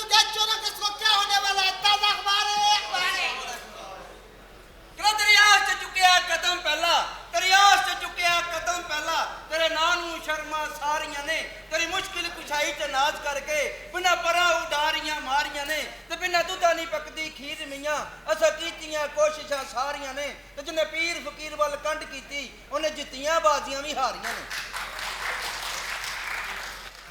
चुका है, चोरों के सो क्या होने वाला है? ताजा अखबार है, अखबार है। दरिया च चुकिया कदम पहला, दरिया च चुकिया कदम पहला, तेरे नानू शर्मा सारियां ने, तेरी मुश्किल कुशाई च नाज करके बिना परा उडारियां मारियां ने, ते बिना दुधा नहीं पकदी खीर मियां, असा कीतियां कोशिशां सारियां ने, ते जिन्हें पीर फकीर वाल कंड कीती उन्हें जित्तियां बाजियां भी हारियां ने।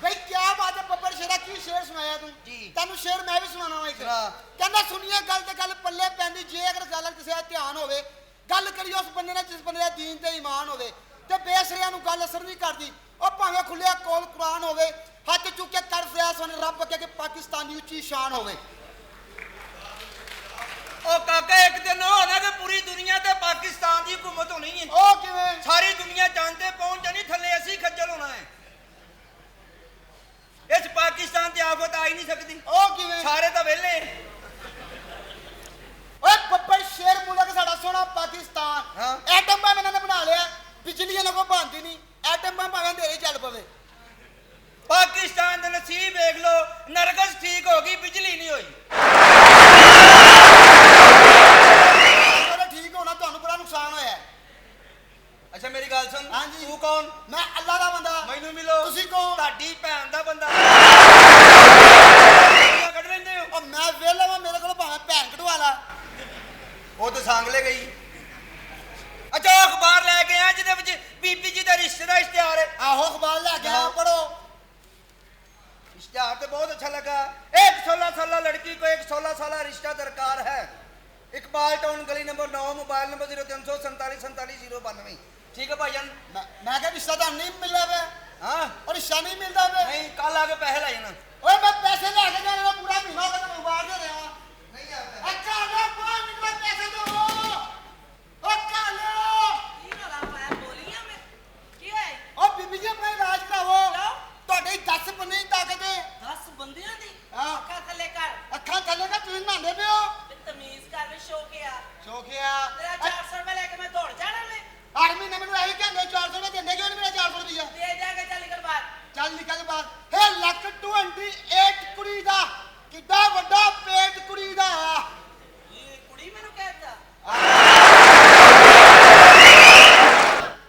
भाई क्या बात है बब्बर शेरा, की शेर सुनाया तू जी। तेन शेर मैं भी सुनाना वा सुना। कहना सुनिए गल ते गल पल्ले पैंदी, जे अगर गल किसी का ध्यान होवे, गल करिए उस बंदे ने जिस बंदे का दीन ते ईमान होवे, ते बेसरिया नूं गल असर नहीं करदी। और भावें खुलिया कोल कुरान होवे, हथ चुक के कर फरियाद सुन रब अगे कि पाकिस्तानी उच्ची शान होवे। ओ काका एक दिन होना कि पूरी दुनिया ते पाकिस्तान की हुकूमत होनी है। ओ किवें? सारी दुनिया चांदे पहुंच जानी, थले असी खज्जल होना है। इस पाकिस्तान ते आफत आ ही नहीं सकती। ओ किवें? सारे तो वेले। ओए बब्बर शेर मुल्क साडा सोना पाकिस्तान, हाँ। एटम बम इन्हां ने बना लिया, बिजली इन्हां कोल बनदी नहीं, एटम बम भावें अंधेरे चल पवे। पाकिस्तान दे नसीब देख लो, नरगस ठीक होगी, बिजली नहीं हुई। ठीक होना तुहानू बड़ा नुकसान होया। अच्छा मेरी गल सुन। हाँ जी। तू कौन? मैं अल्लाह दा बंदा। मैनू मिलो। तुसी कौन? ताडी भैन दा बंदा। कट लेंदे हो? और मैं वेला वा, मेरे कोल भावें भैन कढवा ला। वो तो सांगले गई। अच्छा अखबार लेके आया जिहदे विच बीबी जी दा रिश्ते दा इश्तिहार है। आहो अखबार लेके आओ, पढ़ो। इश्तिहार तो बहुत अच्छा लगा। एक 16 साल लड़की को एक 16 साल रिश्ता दरकार है। इकबाल टाउन गली नंबर 9, मोबाइल नंबर 0347 ठीक है भाईजान। मैं क्या रिश्ता तो नहीं मिल रहा है? हाँ और रिश्ता नहीं मिलता है? नहीं, कल आके पैसे ला जाना। ओए मैं पैसे लेके जाने का पूरा महीना हो गया, मैं अखबार दे रहा हूं। नहीं आता। अच्छा लो कौन निकला पैसे दो। ओ कालो ਕੀ ਰੌਲਾ ਪਾਇਆ ਬੋਲੀਆਂ ਮੈਂ ਕੀ ਹੋਇਆ ओ बीबी जी अपना इलाज करावो। ਲਓ ਤੁਹਾਡੇ 10 ਬੰਦੇ ਹੀ ਤਾਕਤ ਹੈ। 10 ਬੰਦਿਆਂ ਦੀ ਹਾਂ। ਅੱਖਾਂ ਥੱਲੇ ਕਰ ਅੱਖਾਂ ਥੱਲੇ ਨਾ ਤੁਸੀਂ ਨਹਾਉਂਦੇ ਪਿਓ। ਤੇ ਤਮੀਜ਼ ਕਰ ਵੀ ਸ਼ੋਕਿਆ ਸ਼ੋਖਿਆ ਤੇਰਾ 400 ਰੁਪਏ ਲੈ ਕੇ ਮੈਂ ਦੌੜ ਜਾਣਾ ਮੈਂ ਆਰਮੀ ਨੇ ਮੈਨੂੰ ਇਹੀ ਕਹਿੰਦੇ 400 ਰੁਪਏ ਦਿੰਦੇ ਕਿਉਂ ਨਹੀਂ ਮੇਰਾ 400 ਰੁਪਇਆ? ਦੇ ਜਾਗੇ ਚੱਲ ਨਿਕਲ ਬਾਹਰ ਚੱਲ ਨਿਕਲ ਬਾਹਰ। ਹੈ ਲੱਕ 28 ਕੁੜੀ ਦਾ ਕਿੱਡਾ ਵੱਡਾ ਪੇਟ ਕੁੜੀ ਦਾ। ਇਹ ਕੁੜੀ ਮੈਨੂੰ ਕਹਿਤਾ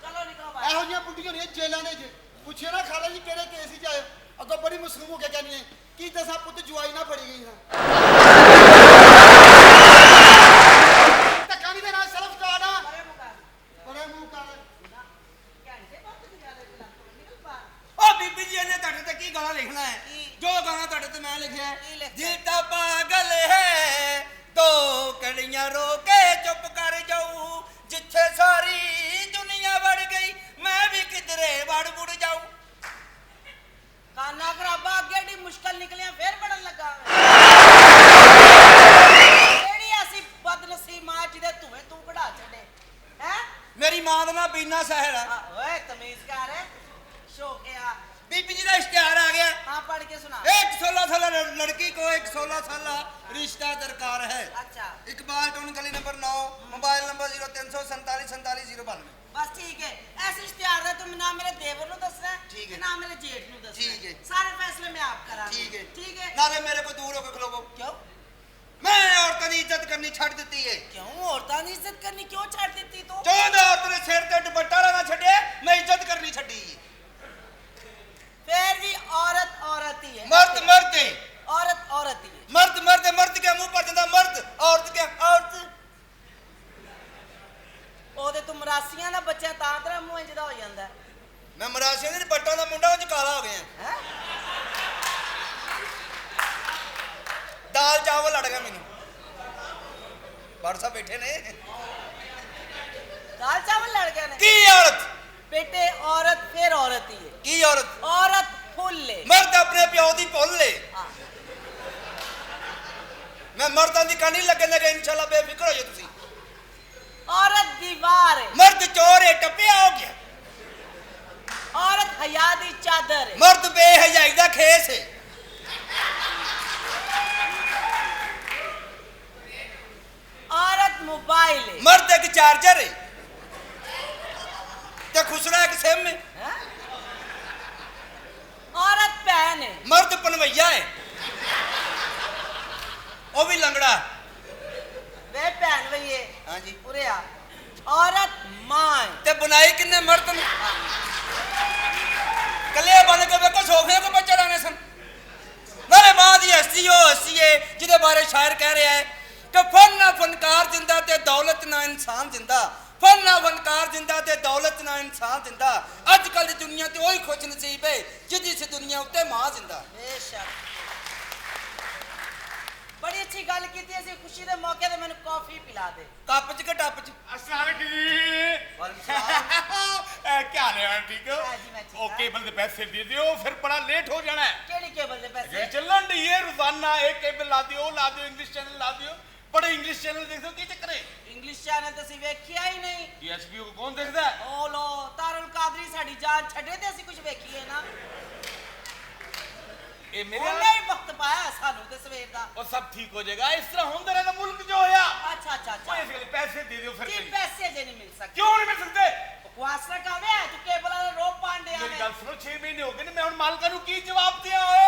ਚਲੋ ਨਿਕਲੋ ਬਾਹਰ ਇਹੋ ਜਿਹੀਆਂ ਬੁੱਢੀਆਂ ਨੇ ਜੇਲਾਂ ਦੇ ਚ ਪੁੱਛੇ ਨਾ ਖਾਲਾ ਜੀ ਕਿਹੜੇ ਕੇਸ ਵਿੱਚ ਆਏ, ਅੱਗੋਂ ਬੜੀ ਮਸਲੂਮ ਹੋ ਕੇ ਕਹਿੰਦੀ ਹੈ ਕੀ ਦੱਸਾਂ ਪੁੱਤ ਜੁਆਈ ਨਾ ਫੜੀ ਗਈ ਨਾ। ਧੱਕਾ ਨਹੀਂ ਦੇਣਾ, ਸੈਲਫ ਸਟਾਰਟ ਆ। ਪਰੇ ਮੁਕਾ ਬੜੇ ਮੂੰਹ ਕਰ। ਘੰਟੇ ਬਾਅਦ ਤੂੰ ਜਾ ਲੈ ਨਿਕਲ ਬਾਹਰ ओ बीबी जी ने ਤੁਹਾਡੇ ਤੇ ਕੀ ਗਾਣਾ ਲਿਖਣਾ ਹੈ? ਕੀ? ਜੋ ਗਾਣਾ ਤੁਹਾਡੇ ਤੇ ਮੈਂ ਲਿਖਿਆ ਹੈ। ਕੀ ਲਿਖਿਆ? ਦਿਲ ਤਾਂ ਪਾਗਲ ਹੈ, ਦੋ ਕੜੀਆਂ ਰੋ ਕੇ ਚੁੱਪ ਕਰ ਜਾਊ, ਜਿੱਥੇ ਸਾਰੀ ਦੁਨੀਆ ਵੜ ਗਈ ਮੈਂ ਵੀ ਕਿਧਰੇ ਵੜ ਮੁੜ ਜਾਊ। ਖਾਨਾ ਖਰਾਬਾ ਅੱਗੇ ਢੀ ਮੁਸ਼ਕਲ ਨਿਕਲਿਆ ਫੇਰ ਪੜਨ ਲੱਗਾ ਕਿਹੜੀ ਐਸੀ ਬਦਨਸੀਬ ਮਾਂ ਜਿਹਦੇ ਧੂਏ ਤੂੰ ਕਢਾ ਛੱਡੇ ਹੈ ਮੇਰੀ ਮਾਂ ਦਾ ਨਾਂ ਬੀਨਾ ਸਹਿਰ ਹੈ। ਓਏ ਤਮੀਜ਼ ਕਰ ਸ਼ੋਕਿਆ बीबी जी का इश्तिहार आ गया। हाँ पढ़ के सुना एक 16 साल लड़की को एक 16 साल रिश्ता दरकार है। अच्छा इकबाल टाउन गली नंबर 9, मोबाइल नंबर 0347 बस ठीक है ऐसे इश्तिहार है तुम ना मेरे देवर नु दसना है ठीक है। ना मेरे जेठ नु दसना ठीक है। सारे फैसले मैं आप करा ठीक है। ठीक है नाले मेरे को दूर होकर खलोवो। क्यों मैं औरतों की इज्जत करनी छड़ दी है। क्यों औरतां दी इज्जत करनी क्यों छाड़ देती तू जो औरत ने सिर ते दुपट्टा ना छड़े मैं इज्जत करनी छड़ी। फिर भी औरत औरत ही है मर्द मर्द है, औरत औरत ही है मर्द मर्द मर्द के मुंह पर जाता मर्द, औरत के औरत। ਉਹਦੇ ਤੂੰ ਮਰਾਸੀਆਂ ਦਾ ਬੱਚਾ ਤਾਂ ਤੇਰਾ ਮੂੰਹ ਇੰਜ ਦਾ ਹੋ ਜਾਂਦਾ मैं मरासिया ने दुपट्टा का मुंडा उच काला हो गया। ਹੈ दाल चावल लड़ गया मैनू। बार साहब बैठे ने दाल चावल लड़ गए ने की औरत बेटे औरत फिर औरत ही है की औरत औरत फुल ले मर्द अपने प्यो दी भुल ले। हाँ मैं मर्दां दी कहानी लगन लगे इंशाल्लाह बेफिक्र हो जाओ तुसी। औरत दीवार है मर्द चोर है टप्पिया हो गया, औरत हया दी चादर है मर्द बेहयाई दा खेस है। औरत मोबाइल है मर्द एक चार्जर है ते खुसरा एक सिम है। हैं? औरत बहन है मर्द पनवैया है ਉਹ ਵੀ ਲੰਗੜਾ। ਵੇ ਭੈਣ ਵਈਏ ਹਾਂਜੀ। ਉਰੇ ਆ ਔਰਤ ਮਾਂ ਹੈ। ਤੇ ਬੁਨਾਈ ਕਿੰਨੇ ਮਰਦ ਨੇ? ਕੱਲੇ ਬਣ ਕੇ ਵੇਖੋ ਸੋਫੇ ਕੋ ਬੱਚੇ ਲਾਣੇ ਸਨ। ਨਾਲੇ ਮਾਂ ਦੀ ਹਸਤੀ ਉਹ ਹਸਤੀ ਹੈ ਜਿਹਦੇ ਬਾਰੇ ਸ਼ਾਇਰ ਕਹਿ ਰਿਹਾ ਹੈ ਕਿ ਫਨ ਨਾ ਫਨਕਾਰ ਜਿੰਦਾ ਤੇ ਦੌਲਤ ਨਾ ਇਨਸਾਨ ਜਿੰਦਾ। ਫਨ ਨਾ ਫਨਕਾਰ ਜਿੰਦਾ ਤੇ ਦੌਲਤ ਨਾ ਇਨਸਾਨ ਜਿੰਦਾ। ਅੱਜ ਕੱਲ ਦੀ ਦੁਨੀਆ ਤੇ ਉਹੀ ਖੁਸ਼ ਨਸੀਬ ਹੈ ਜਿਹਦੀ ਇਸ ਦੁਨੀਆ ਉੱਤੇ ਮਾਂ ਜਿੰਦਾ। ਬੇਸ਼ੱਕ ਬੜੀ ਅੱਛੀ ਗੱਲ ਕੀਤੀ। ਅਸੀਂ ਖੁਸ਼ੀ ਦੇ ਮੌਕੇ ਤੇ ਮੈਨੂੰ ਕਾਫੀ ਪਿਲਾ ਦੇ। ਕੱਪ ਚ ਕਿ ਟੱਪ ਚ? अस्सलाम क्या हाल है ठीक हो हाँ जी, मैं ठीक ओ हूँ। केबल के पैसे दे दियो फिर बड़ा लेट हो जाना है ਕਿਹੜੀ ਕੇਬਲ ਦੇ ਪੈਸੇ? ये चलन दी है रोजाना एक केबल ला दियो इंग्लिश चैनल ला दियो बड़े इंग्लिश चैनल देख दो की चक्कर है ਇੰਗਲਿਸ਼ ਚੈਨਲ ਤੁਸੀਂ ਵੇਖਿਆ ਹੀ ਨਹੀਂ। टीएसपी को कौन देखता है ਓ ਲੋ ਤਾਰੁਲ ਕਾਦਰੀ ਸਾਡੀ ਜਾਨ ਛੱਡੇ ਤੇ ਅਸੀਂ ਕੁਝ ਵੇਖੀਏ ਨਾ। ये मेरे ਉਹਨੇ ਹੀ ਵਕਤ ਪਾਇਆ ਸਾਨੂੰ ਤੇ ਸਵੇਰ ਦਾ। और सब ठीक हो जाएगा इस तरह होंदा रहता मुल्क जो होया ਅੱਛਾ ਅੱਛਾ वो ਅੱਛਾ इसके पैसे दे दियो फिर ਜੀ करिए। ਪੈਸੇ ਜੇ ਨਹੀਂ ਮਿਲ ਸਕਦੇ। क्यों नहीं मिल सकते ਬਕਵਾਸ ਨਾ ਕਰ ਰਿਹਾ ਤੂੰ ਕੇਬਲ ਵਾਲਾ ਰੋਪ ਪਾਂਡਿਆ मेरी ਨੇ। गल सुनो 6 महीने हो गए ने मैं हुन मालका नु की जवाब दिया होए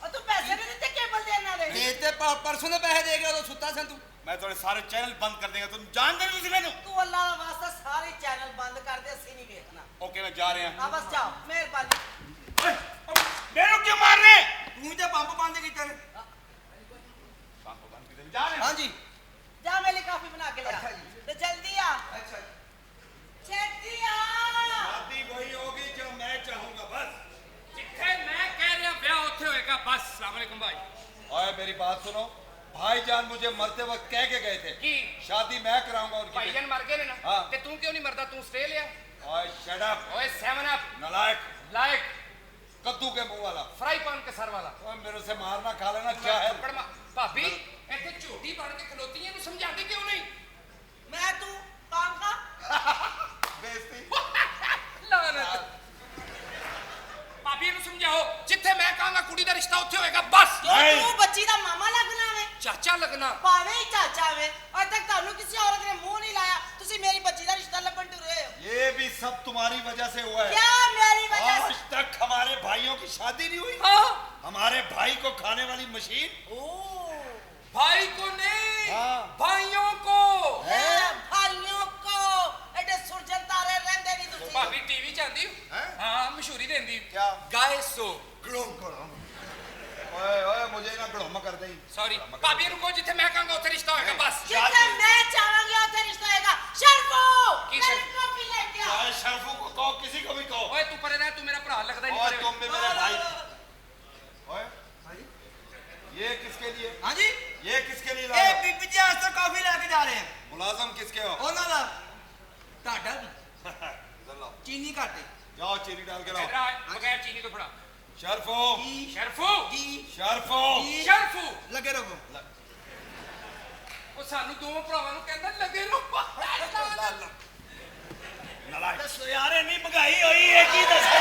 ਉਹ ਤੂੰ ਪੈਸੇ ਨਹੀਂ ਦਿੱਤੇ ਕੇਬਲ ਦੇ ਇਹਨਾਂ ਦੇ। ਤੇ ਤੇ ਪਰਸੋਂ ਦੇ ਪੈਸੇ ਦੇ ਕੇ ਉਦੋਂ ਸੁੱਤਾ ਸੈਂ ਤੂੰ। मैं थोड़े सारे चैनल बंद कर देगा तुम जान दे तुसी मैनू ਤੂੰ ਅੱਲਾ ਦਾ ਵਾਸਤਾ ਸਾਰੇ ਚੈਨਲ ਬੰਦ ਕਰ ਦੇ ਅਸੀਂ ਨਹੀਂ ਵੇਖਣਾ। ओके मैं जा रहे हैं ਆ ਬਸ ਜਾਓ ਮਿਹਰਬਾਨੀ। मेनू क्यों मार रहे हैं ਤੂੰ ਤੇ ਪੰਪ ਬੰਦ ਕੀਤਾ ਨੇ। जा रहे हैं ਹਾਂਜੀ। ਜਾ ਮੇਰੀ ਕਾਫੀ ਬਣਾ ਕੇ ਲਿਆ ਅੱਛਾ ਜੀ। ਤੇ ਜਲਦੀ ਆ ਅੱਛਾ ਛੇਤੀ ਆ। शादी वही होगी जो मैं चाहूंगा बस जिथे मैं कह रहा ब्याह उत्थे होएगा बस। अस्सलाम वालेकुम भाई। और मेरी बात सुनो भाईजान मुझे मरते वक्त कह के गए थे की शादी मैं कराऊंगा उनकी भाईजान मर गए ने ना हाँ। ते तू क्यों नहीं मरदा? तू स्टे लिया। और शट अप ओए 7 अप नालायक लाइक कद्दू के मुंह वाला फ्राई पैन के सर वाला। ओए मेरे से मारना खा लेना क्या है थप्पड़ मार। भाभी इथे झूठी बन के खलोती है, इन्हू समझांदी क्यों नहीं? ਮੈਂ ਤੂੰ ਕੰਮ ਕਰ। बेइज्जती लानत। भाभी इन्हू समझाओ जिथे मैं कहांगा कुड़ी दा रिश्ता उत्थे होएगा बस। ਕਿਉਂ ਨਹੀਂ। ਤੂੰ ਬੱਚੀ ਦਾ ਮਾਮਾ ਲੱਗਣਾ ਵੇ? चाचा लगना। ਭਾਵੇਂ ਹੀ ਚਾਚਾ ਵੇ ਅੱਜ ਤੱਕ ਤੁਹਾਨੂੰ ਕਿਸੇ ਔਰਤ ਨੇ ਮੂੰਹ ਨਹੀਂ ਲਾਇਆ। ਤੁਸੀਂ ਮੇਰੀ ਬੱਚੀ ਦਾ ਰਿਸ਼ਤਾ ਲੱਭਣ ਟੁਰੇ ਹੋ। ये भी सब तुम्हारी वजह से हुआ है क्या मेरी वजह आज तक हमारे भाइयों की शादी नहीं हुई हाँ हमारे भाई को खाने वाली मशीन से? ओ भाई को नहीं हाँ। भाइयों को। भाइयों को एडे सुरजन तारे रहंदे नहीं ਤੁਸੀਂ। भाभी टीवी च आंदी हैं? हाँ मशहूरी देंदी क्या? गाय सो गड़ोम गड़ोम ओए ओए मुझे ना गड़ोम कर दे सॉरी भाभी रुको जिथे मैं कहूंगा उथे रिश्ता होएगा बस। जिथे मैं चाहांगी उथे रिश्ता होएगा। शर्फो की मेरी शर्फ? कॉफी लेके आ। चाहे शर्फू को कहो किसी को भी कहो ओए तू परे रह, तू मेरा भरा लगदा और नहीं तुम परे। भी मेरे भाई ओए ये किसके लिए ਹਾਂਜੀ। ये किसके लिए ਇਹ लाए हो? ਬੀਬੀ ਜੀ ਆਸਤੇ ਕਾਫੀ ਲੈ ਕੇ ਜਾ ਰਹੇ ਆ। मुलाजम किसके हो ਉਹਨਾਂ ਦਾ ਤੁਹਾਡਾ ਵੀ इधर लाओ। ਚੀਨੀ ਘੱਟ ਹੈ। जाओ चीनी डाल के इधर लाओ आ, बगैर चीनी तो फड़ा। शर्फो ਜੀ शर्फू ਜੀ शर्फो ਜੀ। शर्फू ਲੱਗੇ ਰਹੋ। ਉਹ ਸਾਨੂੰ ਦੋਵਾਂ ਭਰਾਵਾਂ ਨੂੰ ਕਹਿੰਦਾ ਲੱਗੇ ਰਹੋ। नालायक ਦੱਸੋ ਯਾਰ ਇੰਨੀ ਮਹਿੰਗਾਈ ਹੋਈ ਹੈ ਕੀ ਦੱਸਾਂ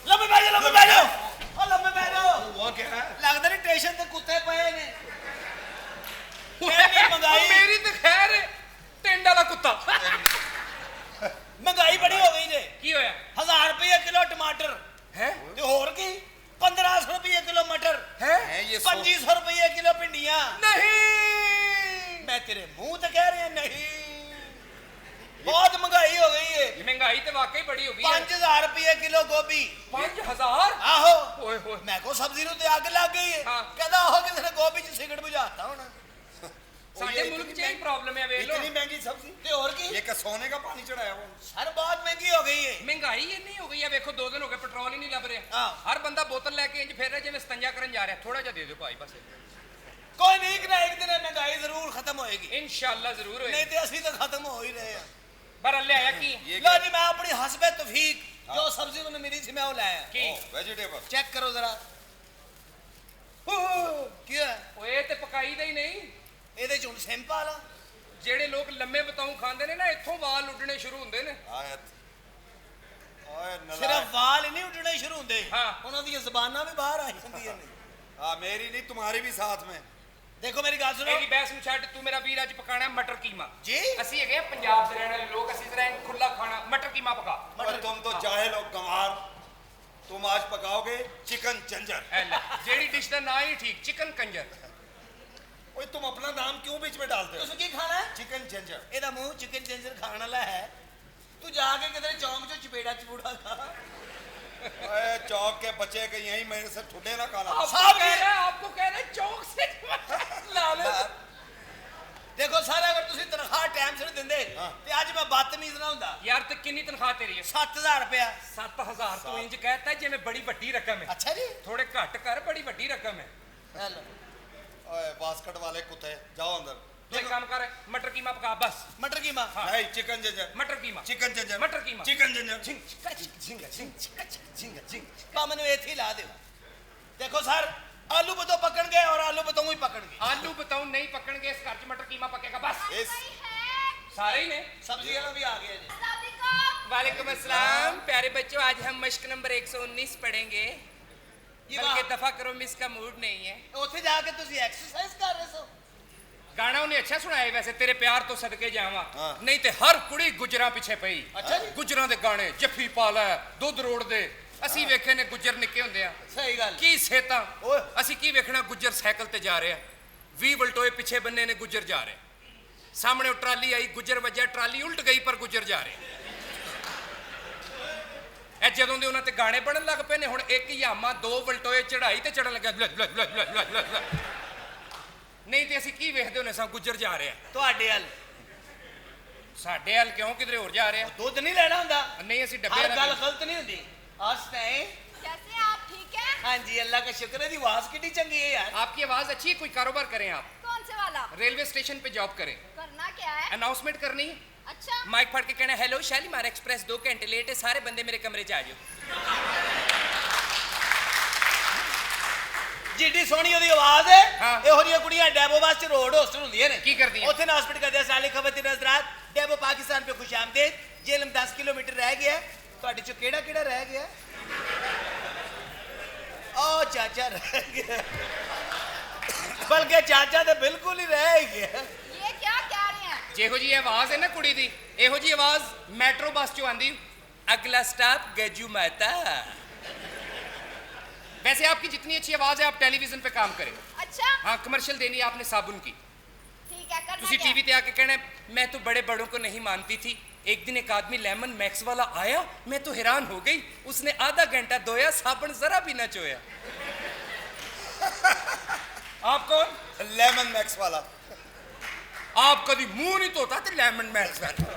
ਲੰਮੇ ਬਹਿ ਜਾ ਓ ਲੰਮੇ ਬਹਿ ਜਾਓ। हुआ क्या है ਲੱਗਦਾ ਨਹੀਂ ਸਟੇਸ਼ਨ ਤੇ ਕੁੱਤੇ ਪਏ ਨੇ। ਇੰਨੀ ਮਹਿੰਗਾਈ ਮੇਰੀ ਤਾਂ ਖੈਰ ਹੈ, ਟਿੰਡ ਵਾਲਾ ਕੁੱਤਾ। ਮਹਿੰਗਾਈ ਬੜੀ ਹੋ ਗਈ ਜੇ ਕੀ ਹੋਇਆ 1000 ਰੁਪਏ ਕਿਲੋ ਟਮਾਟਰ ਹੈ ਤੇ ਹੋਰ ਕੀ 1500 ਰੁਪਏ ਕਿਲੋ ਮਟਰ ਹੈ है ये 2500 ਰੁਪਏ ਕਿਲੋ ਭਿੰਡੀਆਂ ਨਹੀਂ। ਮੈਂ ਤੇਰੇ ਮੂੰਹ ਤੇ ਕਹਿ ਰਿਹਾ ਨਹੀਂ ਬਹੁਤ ਮਹਿੰਗਾਈ ਹੋ ਗਈ ਏ ਮਹਿੰਗਾਈ ਤੇ ਵਾਕਈ ਬੜੀ ਹੋ ਗਈ ਹੈ। 5000 ਰੁਪਏ ਕਿਲੋ ਗੋਭੀ 5000 ਆਹੋ ਓਏ ਹੋਏ ਮੈਂ ਕੋ ਸਬਜ਼ੀ ਨੂੰ ਤੇ ਅੱਗ ਲੱਗ ਗਈ ਏ ਹਾਂ। ਕਹਿੰਦਾ ਉਹ ਕਿਸੇ ਨੇ ਗੋਭੀ ਚ ਸਿਗਰਟ ਬੁਝਾਤਾ ਹੋਣਾ ਸਾਡੇ ਮੁਲਕ 'ਚ ਇਹ ਪ੍ਰੋਬਲਮ ਹੈ ਵੇਖ ਲੋ। इतनी महंगी सब्जी ਤੇ ਹੋਰ ਕੀ ये क्या सोने का पानी चढ़ाया वो ਸਰ ਬਹੁਤ ਮਹਿੰਗੀ ਹੋ ਗਈ ਏ ਮਹਿੰਗਾਈ ਇੰਨੀ ਹੋ ਗਈ ਹੈ ਵੇਖੋ 2 ਦਿਨ ਹੋ ਗਏ ਪੈਟਰੋਲ ਹੀ ਨਹੀਂ ਲੱਭ ਰਿਹਾ। ਹਾਂ। ਹਰ ਬੰਦਾ ਬੋਤਲ ਲੈ ਕੇ ਇੰਜ ਫਿਰ ਰਿਹਾ ਜਿਵੇਂ ਸਤੰਜਾ ਕਰਨ ਜਾ ਰਿਹਾ। ਥੋੜਾ ਜਿਹਾ ਦੇ ਦਿਓ ਭਾਈ ਬਸ। ਕੋਈ ਨਹੀਂ ਕਿ ਨਾ ਇੱਕ ਦਿਨ ਇਹ ਮਹਿੰਗਾਈ ਜ਼ਰੂਰ ਖਤਮ ਹੋਏਗੀ ਇਨਸ਼ਾਅੱਲਾ ਜ਼ਰੂਰ ਹੋਏ। ਨਹੀਂ ਤੇ ਅਸੀਂ ਤਾਂ ਖਤਮ ਹੋ ਹੀ ਰਹੇ ਆ ਪਰ ਅੱਲੇ ਆਇਆ ਕੀ ये ਲੋ ਜੀ ਮੈਂ ਆਪਣੀ ਹਸਬੇ ਤੌਫੀਕ ਜੋ ਸਬਜ਼ੀ ਮੈਨੂੰ ਮਿਲੀ ਸੀ ਮੈਂ ਉਹ ਲਾਇਆ ਕੀ वेजिटेबल ਚੈੱਕ ਕਰੋ ਜ਼ਰਾ ਕੀ ਹੈ ਓਏ ਤੇ ਪਕਾਈ ਦਾ ਹੀ ਨਹੀਂ। ਇਹਦੇ ਚ ਹੁਣ ਸਿੰਪਲ ਆ ਜਿਹੜੇ ਲੋਕ ਲੰਮੇ ਬਤਾਉ ਖਾਂਦੇ ਨੇ ਨਾ ਇੱਥੋਂ ਵਾਲ ਉੱਡਣੇ ਸ਼ੁਰੂ ਹੁੰਦੇ ਨੇ। आयत ओए ਸਿਰਫ नालायक ਵਾਲ ਹੀ ਨਹੀਂ ਉੱਡਣੇ ਸ਼ੁਰੂ ਹੁੰਦੇ ਹਾਂ। ਉਹਨਾਂ ਦੀਆਂ ਜ਼ਬਾਨਾਂ ਵੀ ਬਾਹਰ ਆ ਜਾਂਦੀਆਂ ਨੇ हाँ मेरी नहीं तुम्हारी भी साथ में ਦੇਖੋ ਮੇਰੀ ਗੱਲ ਸੁਣੋ ਇਹਦੀ ਬਹਿਸ ਨੂੰ ਛੱਡ ਤੂੰ ਮੇਰਾ ਵੀਰ ਅੱਜ ਪਕਾਣਾ ਮਟਰ ਕੀਮਾ। ਜੀ ਅਸੀਂ ਹੈਗੇ ਆ ਪੰਜਾਬ ਦੇ ਰਹਿਣ ਵਾਲੇ ਲੋਕ। ਅਸੀਂ ਜ਼ਰਾ ਖੁੱਲਾ ਖਾਣਾ ਮਟਰ ਕੀਮਾ ਪਕਾ। और तुम तो जाहिल हो गंवार तुम आज पकाओगे चिकन चंजर। जेडी डिश का ना ही ठीक, चिकन कंजर। ओए तुम अपना नाम क्यों बीच में डालते हो? ਤੁਸੀਂ ਕੀ ਖਾਣਾ ਹੈ? चिकन चंजर। ਇਹਦਾ ਮੂੰਹ ਚਿਕਨ ਚੰਜਰ ਖਾਣ ਵਾਲਾ ਹੈ। ਤੂੰ ਜਾ ਕੇ ਕਿਧਰੇ ਚੌਂਕ 'ਚ ਚਪੇੜਾ ਚਪੂੜਾ ਖਾ। ओए चौक के बच्चे के यहीं मेरे से ठुडे ना खाना। आपको कह रहे चौक से लानत। ਦੇਖੋ ਸਾਰੇ ਅਗਰ ਤੁਸੀਂ ਤਨਖਾਹ ਟਾਈਮ ਸਿਰ ਦਿੰਦੇ ਹਾਂ। ਤੇ ਅੱਜ ਮੈਂ ਬਦਤਮੀਜ਼ ਨਾ ਹੁੰਦਾ। यार तो किन्नी तनख्वाह तेरी है? 7000 ਰੁਪਇਆ। 7000 तू इंज कहता है जिवें बड़ी वड्डी रकम है। ਅੱਛਾ ਜੀ। थोड़े घट कर, बड़ी वड्डी रकम है। ਹੈਲੋ। ओए बास्केट वाले कुत्ते जाओ अंदर। तू एक काम कर, मटर कीमा पका बस। ਮਟਰ ਕੀਮਾ। नहीं चिकन चंजर। मटर कीमा, चिकन चंजर। मटर कीमा। चिकन चंजर। ਪਾ ਮੈਨੂੰ ਇੱਥੇ ਹੀ ਲਾ ਦਿਓ। ਦੇਖੋ ਸਰ ਆਲੂ ਬਤੋ ਪਕਣਗੇ ਔਰ ਆਲੂ ਬਤੋਂ ਹੀ ਪਕਣਗੇ। आलू बताऊं नहीं पकड़नगे, इस घर च मटर कीमा पकेगा बस। इस सारे ही ने। ਸਬਜ਼ੀ ਵਾਲਾ ਵੀ ਆ ਗਿਆ ਜੀ। वालेकुम अस्सलाम प्यारे बच्चों, आज हम मश्क नंबर 119 पढ़ेंगे। ये बल्कि वाह। दफा करो मिस का मूड नहीं है। ਉੱਥੇ ਜਾ ਕੇ ਤੁਸੀਂ ਐਕਸਰਸਾਈਜ਼ ਕਰ ਰਹੇ ਸੋ। गाना उन्हें अच्छा सुनाया वैसे, तेरे प्यार तो सदके जावा। हाँ। नहीं ते हर कुड़ी गुजरां पिछे पई। ਅੱਛਾ ਜੀ। गुजरां दे गाने जफ्फी पाला दुध रोड़ दे ਅਸੀਂ ਵੇਖੇ ਨੇ ਗੁੱਜਰ ਨਿੱਕੇ ਹੁੰਦੇ ਆ। ਸਹੀ ਗੱਲ। ਕੀ ਸੇਤਾਂ ਓਏ। ਅਸੀਂ ਕੀ ਵੇਖਣਾ, ਗੁੱਜਰ ਸਾਈਕਲ ਤੇ ਜਾ ਰਿਹਾ 20 ਵਲਟੋਏ ਪਿੱਛੇ ਬੰਨੇ ਨੇ ਗੁੱਜਰ ਜਾ ਰਿਹਾ, ਸਾਹਮਣੇ ਉਹ ਟਰਾਲੀ ਆਈ, ਗੁੱਜਰ ਵੱਜਿਆ, ਟਰਾਲੀ ਉਲਟ ਗਈ ਪਰ ਗੁੱਜਰ ਜਾ ਰਿਹਾ। ਇਹ ਜਦੋਂ ਦੇ ਉਹਨਾਂ ਤੇ ਗਾਣੇ ਬਣਨ ਲੱਗ ਪਏ ਨੇ, ਹੁਣ ਇੱਕ ਯਾਮਾ 2 ਵਲਟੋਏ ਚੜਾਈ ਤੇ ਚੜਨ ਲੱਗਾ। ਨਹੀਂ ਤੇ ਅਸੀਂ ਕੀ ਵੇਖਦੇ ਹੁੰਨੇ ਸਾਂ, ਗੁੱਜਰ ਜਾ ਰਿਹਾ। ਤੁਹਾਡੇ ਵੱਲ ਸਾਡੇ ਹਾਲ ਕਿਉਂ, ਕਿਧਰੇ ਹੋਰ ਜਾ ਰਿਹਾ। ਦੁੱਧ ਨਹੀਂ ਲੈਣਾ ਹੁੰਦਾ। ਨਹੀਂ ਅਸੀਂ ਡੱਬੇ ਹਰ ਵਾਲਾ ਗੱਲ ਗਲਤ ਨਹੀਂ ਹੁੰਦੀ। ਹੱਸਦੇ। कैसे आप ठीक है? हाँ जी अल्लाह का शुक्र है। दी आवाज कितनी चंगी है यार। आपकी आवाज अच्छी है, कोई कारोबार करें आप, कौन से वाला? रेलवे स्टेशन पे जॉब करें, करना क्या है? अनाउंसमेंट करनी है, अच्छा माइक फाड़ के कहना हेलो शालीमार एक्सप्रेस 2 घंटे लेट है, सारे बंदे मेरे कमरे च आ जाओ। ਜਿੱਡੀ ਸੋਹਣੀ ਉਹਦੀ ਆਵਾਜ਼ ਹੈ। ਹਾਂ। ਇਹੋ ਜਿਹੀਆਂ ਕੁੜੀਆਂ ਡੈਬੋ ਵਾਸ ਚ ਰੋਡ ਹੋਸਟਲ ਹੁੰਦੀਆਂ ਨੇ। ਕੀ ਕਰਦੀਆਂ? ਉੱਥੇ ਨਾ ਹਸਪੀਟਲ ਕਰਦੇ ਸਾਲੇ ਖਬਰ ਹਜ਼ਰਾਤ ਡੈਬੋ ਪਾਕਿਸਤਾਨ पे खुशामदीद। जेलम 10 किलोमीटर रह गया। ਤੁਹਾਡੇ ਚੋਂ ਕਿਹੜਾ ਕਿਹੜਾ ਰਹਿ ਗਿਆ? ओ चाचा रह गया। बल्कि चाचा तो बिल्कुल ही रह गया। ये क्या कह रहे हैं? ਜਿਹੋ ਜੀ ਆਵਾਜ਼ ਹੈ ਨਾ ਕੁੜੀ ਦੀ, ਇਹੋ ਜੀ ਆਵਾਜ਼ ਮੈਟਰੋ ਬੱਸ ਚੋਂ ਆਂਦੀ। अगला स्टॉप गजू माता। वैसे आपकी जितनी अच्छी आवाज है आप टेलीविजन पे काम करें। अच्छा हाँ, कमर्शियल देनी है आपने साबुन की। ठीक है करना तुसी क्या? टीवी पे आके कहना है मैं तो बड़े बड़ों को नहीं मानती थी, एक दिन एक आदमी लेमन मैक्स वाला आया, मैं तो हैरान हो गई, उसने आधा घंटा धोया, साबुन जरा भी ना चोया। आप कौन? लेमन मैक्स वाला। आप कभी मुंह नहीं धोता थे लेमन मैक्स वाला।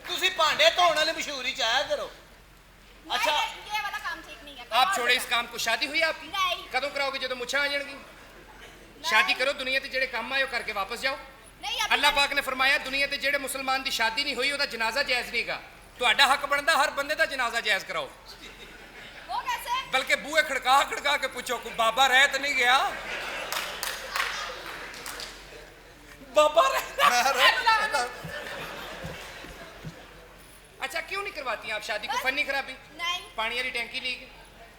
ਤੁਸੀਂ ਭਾਂਡੇ ਧੋਣ ਵਾਲੇ ਮਸ਼ਹੂਰੀ ਚ ਆਇਆ ਕਰੋ। नहीं, अच्छा। ये वाला काम ठीक नहीं है। आप छोड़े इस काम को। शादी हुई आपकी? नहीं। कदों कराओगे ਜਦੋਂ ਮੁੱਛਾਂ ਆ ਜਾਣਗੀ? शादी करो, दुनिया ते ਜਿਹੜੇ ਕੰਮ ਆਏ ਉਹ ਕਰਕੇ ਵਾਪਸ ਜਾਓ। नहीं अभी ਅੱਲਾਹ ਪਾਕ ਨੇ ਫਰਮਾਇਆ ਦੁਨੀਆ ਤੇ ਜਿਹੜੇ ਮੁਸਲਮਾਨ ਦੀ ਸ਼ਾਦੀ ਨਹੀਂ ਹੋਈ ਉਹਦਾ ਜਨਾਜ਼ਾ ਜਾਇਜ਼ ਨਹੀਂਗਾ। ਤੁਹਾਡਾ ਹੱਕ ਬਣਦਾ ਹਰ ਬੰਦੇ ਦਾ ਜਨਾਜ਼ਾ ਜਾਇਜ਼ ਕਰਾਓ। वो कैसे? ਬਲਕਿ ਬੂਹੇ ਖੜਕਾ ਖੜਕਾ ਕੇ ਪੁੱਛੋ ਕੋਈ ਬਾਬਾ ਰਹਿ ਤਾਂ ਨਹੀਂ ਗਿਆ। ਬਾਬਾ अच्छा क्यों नहीं करवाती आप शादी को? फनी खराबी, नहीं पानी वाली टैंकी लीक,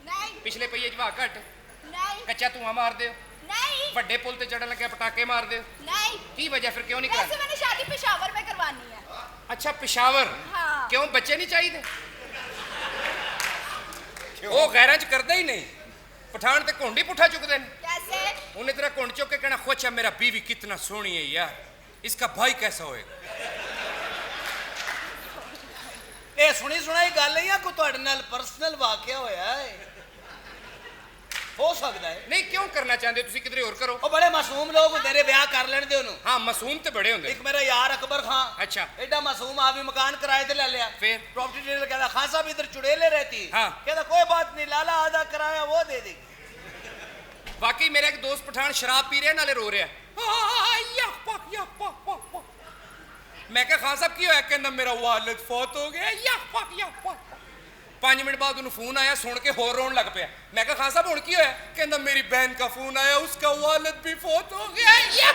नहीं पिछले पहिए जवा घट, नहीं कच्चा धुआं मार दे, नहीं ਵੱਡੇ ਪੁਲ ਤੇ ਚੜਨ ਲੱਗਿਆ ਪਟਾਕੇ ਮਾਰ ਦੇ। नहीं। ਕੀ ਵਜ੍ਹਾ ਫਿਰ ਕਿਉਂ ਨਹੀਂ वैसे ਕਰਾती? मैंने शादी पेशावर में करवानी है। अच्छा पेशावर। हाँ। क्यों बच्चे नहीं चाहिए? ਉਹ ਗੈਰਾਂ ਚ ਕਰਦਾ ਹੀ ਨਹੀਂ। ਪਠਾਨ ਤੇ ਘੁੰਡੀ ਪੁੱਠਾ ਚੁੱਕਦੇ ਨੇ। कैसे? ਉਹਨੇ ਤੇਰਾ ਘੁੰਡ ਚੁੱਕ ਕੇ ਕਹਿਣਾ ਖੋਚਾ ਮੇਰਾ बीवी कितना सोहनी है यार, इसका भाई कैसा होएगा? ਇਹ ਸੁਣੀ ਸੁਣਾਈ ਗੱਲ ਨਹੀਂ ਆ, ਕੋਈ ਤੁਹਾਡੇ ਨਾਲ ਪਰਸਨਲ ਵਾਕਿਆ ਹੋਇਆ ਹੈ। ਹੋ ਸਕਦਾ ਹੈ। ਨਹੀਂ ਕਿਉਂ ਕਰਨਾ ਚਾਹੁੰਦੇ ਹੋ ਤੁਸੀਂ? ਕਿਧਰੇ ਹੋਰ ਕਰੋ। ਉਹ ਬੜੇ ਮਾਸੂਮ ਲੋਕ ਹੁੰਦੇ ਨੇ, ਵਿਆਹ ਕਰ ਲੈਣ ਦੇ ਉਹਨੂੰ। ਹਾਂ ਮਾਸੂਮ ਤੇ ਬੜੇ ਹੁੰਦੇ। ਇੱਕ ਮੇਰਾ ਯਾਰ ਅਕਬਰ ਖਾਨ। अच्छा एडा मासूम आ भी मकान किराए पे ले लिया। फिर? प्रॉपर्टी डीलर कहता खान साहब इधर चुड़ैले रहती। हाँ। कहता कोई बात नहीं, लाला आधा किराया वो दे देगी। वाकई मेरा एक दोस्त पठान शराब पी रहा नाले रो रहा मैं क्या खान साहब की होया? कहना मेरा वालिद फौत हो गया। 5 मिनट बाद उन्हें फोन आया, सुन के होर रोन लग पिया। मैं क्या खान साहब हुण की होया? कहना मेरी बहन का फोन आया, उसका वालिद भी फौत हो गया।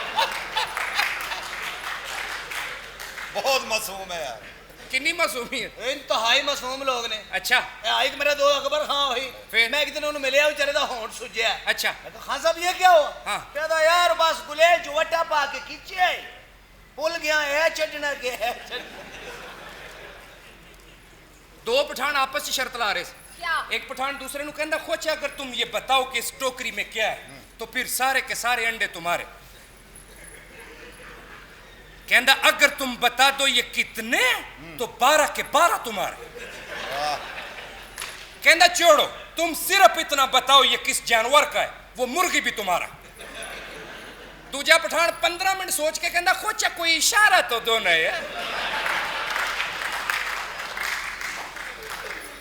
बहुत मासूम है यार। कितनी मासूमियत। इंतहाई मासूम लोग ने। अच्छा एक मेरा दोस्त अकबर खान हुई। फिर? मैं एक दिन उन्हें मिले, बेचारे दा होंठ सुजया। अच्छा मैं कहा खान साहब ये क्या हुआ? हाँ। कहता यार बस गुलेल जुवट्टा पा के खींचे भूल गया है चढ़ना के है। दो पठान आपस में शर्त ला रहे थे। क्या? एक पठान दूसरे नु कहंदा खोचा अगर तुम ये बताओ कि इस टोकरी में क्या है तो फिर सारे के सारे अंडे तुम्हारे। कहंदा अगर तुम बता दो ये कितने तो 12 के 12 तुम्हारे। कहंदा छोड़ो तुम सिर्फ इतना बताओ ये किस जानवर का है, वो मुर्गी भी तुम्हारा। दूजा पठान 15 मिनट सोच के कहंदा खोचा कोई इशारा तो दो ना यार।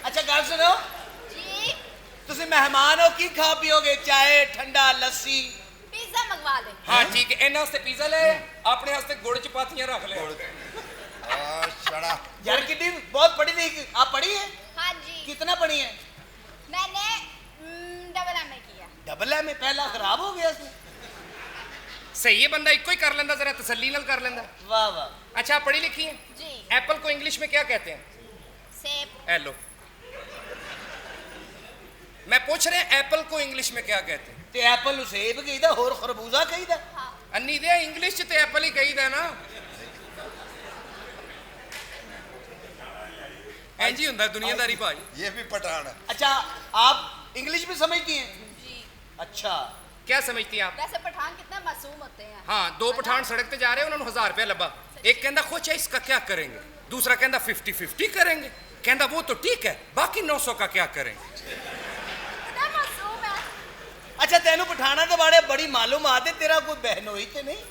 अच्छा गल सुनो, जी तुसी मेहमान हो, की खा पियोगे? चाय, ठंडा, लस्सी? पिज्जा मंगवा ले। हाँ ठीक है, इन्हां से पिज्जा ले, अपने वास्ते गुड़ चपातियां रख ले। शड़ा यार कितनी बहुत पढ़ी लिखी, आप पढ़ी है? हाँ जी कितना पढ़ी है? मैंने डबल एम किया। डबल है में पहला खराब हो गया इसमें। सही है, बंदा इको ही कर लेंदा, जरा तसल्ली नाल कर लेंदा। वाह वाह। अच्छा आप पढ़ी लिखी है? जी एप्पल को इंग्लिश में क्या कहते हैं? सेब। हेलो, मैं पूछ रहे हैं एप्पल को इंग्लिश में क्या कहते हैं? ते एप्पल नु सेब कहीदा, होर खरबूजा कहीदा। हाँ अन्नी दे इंग्लिश च ते एप्पल ही कहीदा ना। इंज ही हुंदा दुनियादारी भाई। ये भी पठान है। अच्छा आप इंग्लिश भी समझती हैं? जी। अच्छा क्या समझती हैं आप? वैसे पठान कितने मासूम होते हैं। हाँ, दो पठान सड़क पे जा रहे हैं, उन्होंने 1000 रुपया लबा। एक कहंदा खोचा इसका क्या करेंगे, दूसरा कहंदा 50-50 करेंगे। कहंदा वो तो ठीक है, बाकी 900 का क्या करेंगे? कितना मासूम है। अच्छा तेनू पठाना के बारे बड़ी मालूमात है, तेरा कोई बहनोई तो नहीं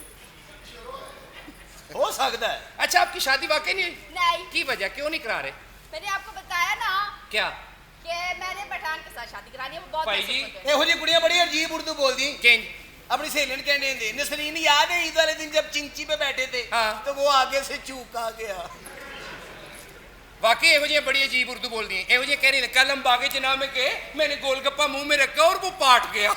हो सकता है? अच्छा आपकी शादी वाकई नहीं हुई? नहीं की वजह क्यों नहीं करा रहे? मैंने आपको बताया ना क्या? कि मैंने पठान के साथ शादी करानी है, वो बहुत भाई मासूम जी, होते हैं। ਇਹੋ ਜਿਹੀ ਕੁੜੀਆਂ ਬੜੀ ਅਜੀਬ ਉਰਦੂ बोलती। केंज अपनी सहेली ने कहने दे, नसरीन याद है ईद वाले दिन जब चिंची पे बैठे थे? हाँ। तो वो आगे से चूका गया। वाकई एहो जी बड़ी अजीब उर्दू बोल दी है। एहो जी कह रही है कल हम बागे जना में गए, मैंने गोलगप्पा मुंह में रखा और वो पाट गया।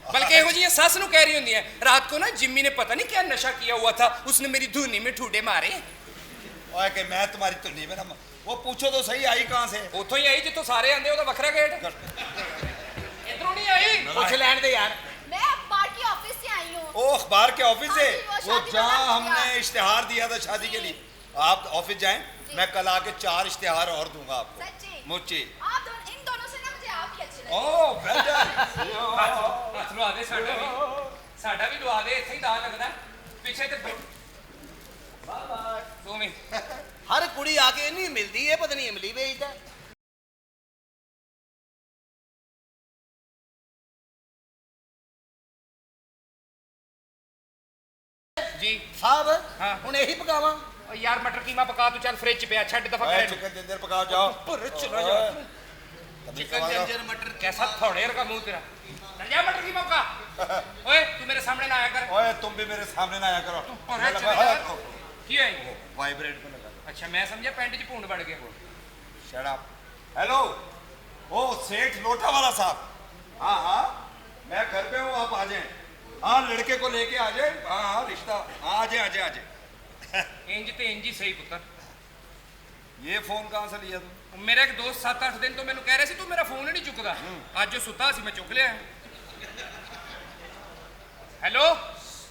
बल्कि एहो जी सस नु कह रही होंदी है, रात को ना जिम्मी ने पता नहीं क्या नशा किया हुआ था, उसने मेरी धुनी में ठूडे मारे। ओए कि मैं तुम्हारी धुनी में ना, वो पूछो तो सही आई कहाँ से? उतो ही आई जितो सारे आंदे, ओदा वखरा गेट इधरों नहीं आई। पूछ लैन दे यार। मैं अखबार की ऑफिस से आई हूँ। ओ अखबार के ऑफिस से? हाँ जी, वो वो शादी जहाँ वाला हमने किया। इश्तिहार दिया था शादी के लिए, आप ऑफिस जाएं, मैं कल आके 4 इश्तिहार और दूंगा आपको। सच्ची? मुझे आप इन दोनों से ना मुझे आप ही अच्छे लगते हैं। ओ बेटा हथ लवा दे, साडा भी लवा दे, इत्थे ही दाल लगदा है। पीछे ते तू भी हर कुड़ी आके नहीं मिलती है, पता नहीं इमली बेचता है। जी। साहब हाँ। हुण यही पकावा? ओ यार मटर कीमा पका तू, चल फ्रिज च पिया, छड़ दफा ओए, करे चिकन जिंजर पकाओ जाओ। चलो जा। तभी चिकन पकाओ। जिंजर मटर कैसा थोड़ेर का मुंह तेरा। चल जा मटर कीमा पका। ओए तू मेरे सामने ना आया कर। ओए तुम भी मेरे सामने ना आया करो। और ये चले लगा- जा। की है? वाइब्रेट पे लगा। अच्छा मैं समझा पैंट च भूंड बढ़ गया। Shut up. हेलो, ओ सेठ लोटा वाला साहब। हाँ हाँ, मैं घर पे हूँ, आप आ जाएं। हाँ लड़के को लेके आ जाए। हाँ हाँ रिश्ता, हाँ आ जाए आ जाए आ जाए। इंज ते इंज ही सही पुत्र। ये फोन कहाँ से लिया तुम? मेरा एक दोस्त 7-8 दिन तो मैंने कह रहे सी तू मेरा फोन ही नहीं चुकदा। आज जो सुता सी मैं चुक लिया। हेलो,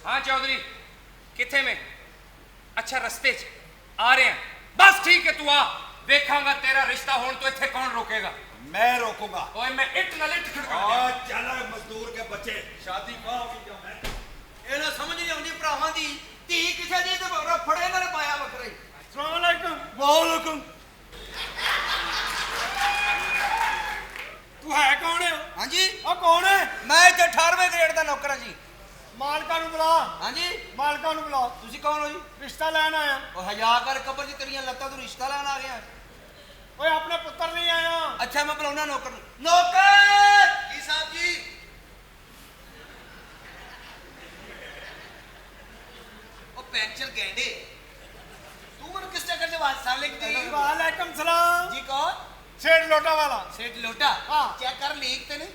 हाँ चौधरी किथे में? अच्छा रस्ते च आ रहे हैं, बस ठीक है तू आ, देखांगा तेरा रिश्ता होने तो इत्थे कौन रोकेगा? मैं रोकूंगा। ओए मैं इट नाल इट खड़का और चला मजदूर के बच्चे, शादी कहाँ होगी जो मैं? ਇਹਨਾਂ ਸਮਝ ਨਹੀਂ ਆਉਂਦੀ ਭਰਾਵਾਂ ਦੀ ਧੀ ਕਿਸੇ ਦੀ ਤੇ ਫੜੇ ਇਹਨਾਂ ਨੇ ਪਾਇਆ ਵੱਖਰਾ ਹੀ। अस्सलाम वालेकुम। वालेकुम। तू है कौन है? ਹਾਂਜੀ ओ कौन है? ਮੈਂ ਇੱਥੇ 18ਵੇਂ ਗ੍ਰੇਡ ਦਾ ਨੌਕਰ ਹਾਂ ਜੀ। मालका नु बुला, ਹਾਂਜੀ मालका नु बुला, ਤੁਸੀਂ ਕੌਣ ਹੋ ਜੀ? रिश्ता लेन आया। ਉਹ ਹਯਾ ਕਰ ਕਬਰ 'ਚ ਤੇਰੀਆਂ ਲੱਤਾਂ ਤੋਂ ਰਿਸ਼ਤਾ ਲੈਣ ਆ ਗਿਆ। ओए अपने पुत्र नहीं आया। ਅੱਛਾ ਮੈਂ ਬੁਲਾਉਣਾ ਨੌਕਰ ਨੂੰ। ਨੌਕਰ ਜੀ ਸਾਹਿਬ ਜੀ। ਉਹ ਪੈਂਚਰ ਗੈਂਡੇ ਤੂੰ ਮੈਨੂੰ ਕਿਸ ਚੱਕਰ 'ਚ ਵਾਸਤਾ ਲਿਖਦੀ? वालेकुम सलाम। ਜੀ ਕੌਣ? सेठ लोटा वाला। ਸੇਠ ਲੋਟਾ। ਹਾਂ। ਚੈੱਕ ਕਰ ਲੀਕ ਤੇ ਨਹੀਂ?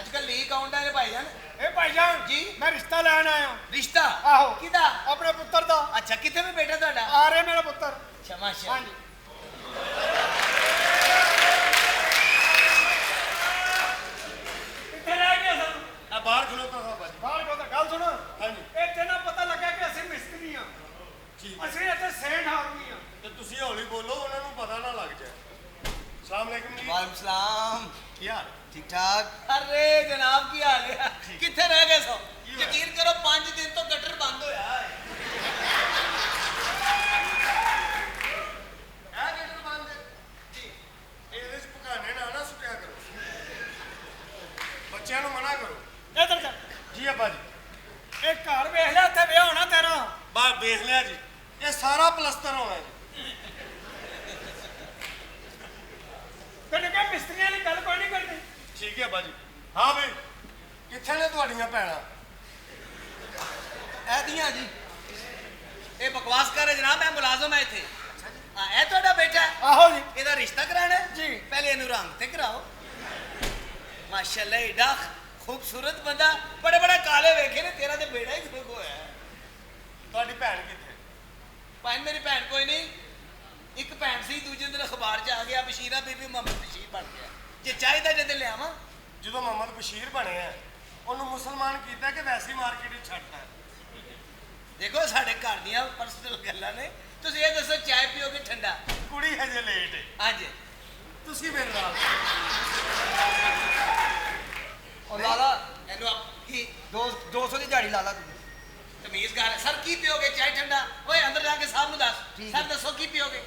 ਅੱਜ ਕੱਲ ਲੀਕ ਆਉਂਦਾ ਨੇ ਭਾਈਜਾਨ। ए भाईजान जी। मैं रिश्ता लेन आया। ਰਿਸ਼ਤਾ? ਆਹੋ। ਕਿਹਦਾ? अपने पुत्र दा। ਅੱਛਾ ਕਿੱਥੇ ਵੀ ਬੇਟਾ ਤੁਹਾਡਾ? आ रहे मेरा पुत्र। ਸ਼ਮਾਸ਼ਾ। हाँ जी। किथे रह गया सन? अब बाहर खलोता था भाई। बाहर को गल सुनो। हाँ जी। ਇੱਥੇ ਨਾ ਪਤਾ ਲੱਗਾ ਕਿ ਅਸੀਂ ਮਿਸਤਰੀ ਆ। ਠੀਕ। ਅਸੀਂ ਇੱਥੇ ਸੇਠ ਆਦਮੀ ਆ। ਤੇ ਤੁਸੀਂ ਹੌਲੀ ਬੋਲੋ, ਉਹਨਾਂ ਨੂੰ ਪਤਾ ਨਾ ਲੱਗ ਜਾਏ। सलाम ਕੀ ਹਾਲ ठीक ठाक अरे जनाब की हाल है कितने रह गए सो यकीन करो 5 दिन तो गटर बंद होया है ਗਟਰ ਬੰਦ ਜੀ ਇਹਦੇ ਚ ਪਕਾਨੇ ਨਾ ਸੁੱਟਿਆ ਕਰੋ ਬੱਚਿਆਂ ਨੂੰ ਮਨਾ ਕਰੋ ਇੱਧਰ ਚੱਲ ਜੀ ਅੱਬਾ ਜੀ ਇਹ ਘਰ ਵੇਖ ਲਿਆ ਤੇ ਵਿਆਹ ਹੋਣਾ ਤੇਰਾ ਬਸ ਵੇਖ ਲਿਆ ਜੀ ਇਹ ਸਾਰਾ ਪਲਸਤਰ ਹੋਣਾ ਜੀ ਤੈਨੂੰ ਕਿਹਾ ਮਿਸਤਰੀਆਂ ਦੀ ਗੱਲ ਕੋਈ ਨਹੀਂ ਕਰਨੀ ਠੀਕ ਹੈ ਅੱਬਾ ਜੀ ਹਾਂ ਬਈ ਕਿੱਥੇ ਨੇ ਤੁਹਾਡੀਆਂ ਭੈਣਾਂ ऐदियां जी ये बकवास कर रहे जनाब मैं मुलाजम है इथे हाँ ए ਤੁਹਾਡਾ बेटा है ਆਹੋ ਜੀ ਇਹਦਾ ਰਿਸ਼ਤਾ ਕਰਾਣਾ ਹੈ जी। पहले ਇਹਨੂੰ रंग ਤੇ ਕਰਾਓ माशाल्लाह ਏਡਾ खूबसूरत ਬੰਦਾ ਬੜੇ ਬੜੇ ਕਾਲੇ ਵੇਖੇ ਨੇ ਤੇਰਾ ਤੇ ਬੇੜਾ ਹੀ ਖੁੱਕ ਹੋਇਆ ਹੈ ਤੁਹਾਡੀ ਭੈਣ ਕਿੱਥੇ ਭਾਈ ਮੇਰੀ ਭੈਣ ਕੋਈ ਨਹੀਂ ਇੱਕ ਭੈਣ ਸੀ ਦੂਜੇ ਦਿਨ ਅਖਬਾਰ 'ਚ ਆ ਗਿਆ ਬਸ਼ੀਰਾ ਬੀਬੀ ਮੁਹੰਮਦ ਬਸ਼ੀਰ ਬਣ ਗਿਆ ਜੇ ਚਾਹੀਦਾ ਜਦ ਲਿਆਵਾਂ ਜਦੋਂ ਮੁਹੰਮਦ ਬਸ਼ੀਰ ਬਣਿਆ ਉਹਨੂੰ ਮੁਸਲਮਾਨ ਕੀਤਾ ਕਿ ਵੈਸੀ ਮਾਰਕੀਟ ਵਿੱਚ ਛੱਡਤਾ ਦੇਖੋ ਸਾਡੇ ਘਰ ਦੀਆਂ ਪਰਸਨਲ ਗੱਲਾਂ ਨੇ ਤੁਸੀਂ ਇਹ ਦੱਸੋ ਚਾਹ ਪੀਓਗੇ ਠੰਡਾ ਕੁੜੀ ਹਜੇ ਲੇਟ ਹੈ ਹਾਂਜੀ ਤੁਸੀਂ ਮੇਰੇ ਨਾਲ ਉਹ ਲਾਲਾ ਇਹਨੂੰ ਆਪ ਕੀ 200 ਦੀ ਦਿਹਾੜੀ ਲਾ ਲਾ ਤੂੰ ਤਮੀਜ਼ ਕਰ ਸਰ ਕੀ ਪੀਓਗੇ ਚਾਹ ਠੰਡਾ ਓਏ ਅੰਦਰ ਜਾ ਕੇ ਸਾਹਿਬ ਨੂੰ ਦੱਸ ਸਰ ਦੱਸੋ ਕੀ ਪੀਓਗੇ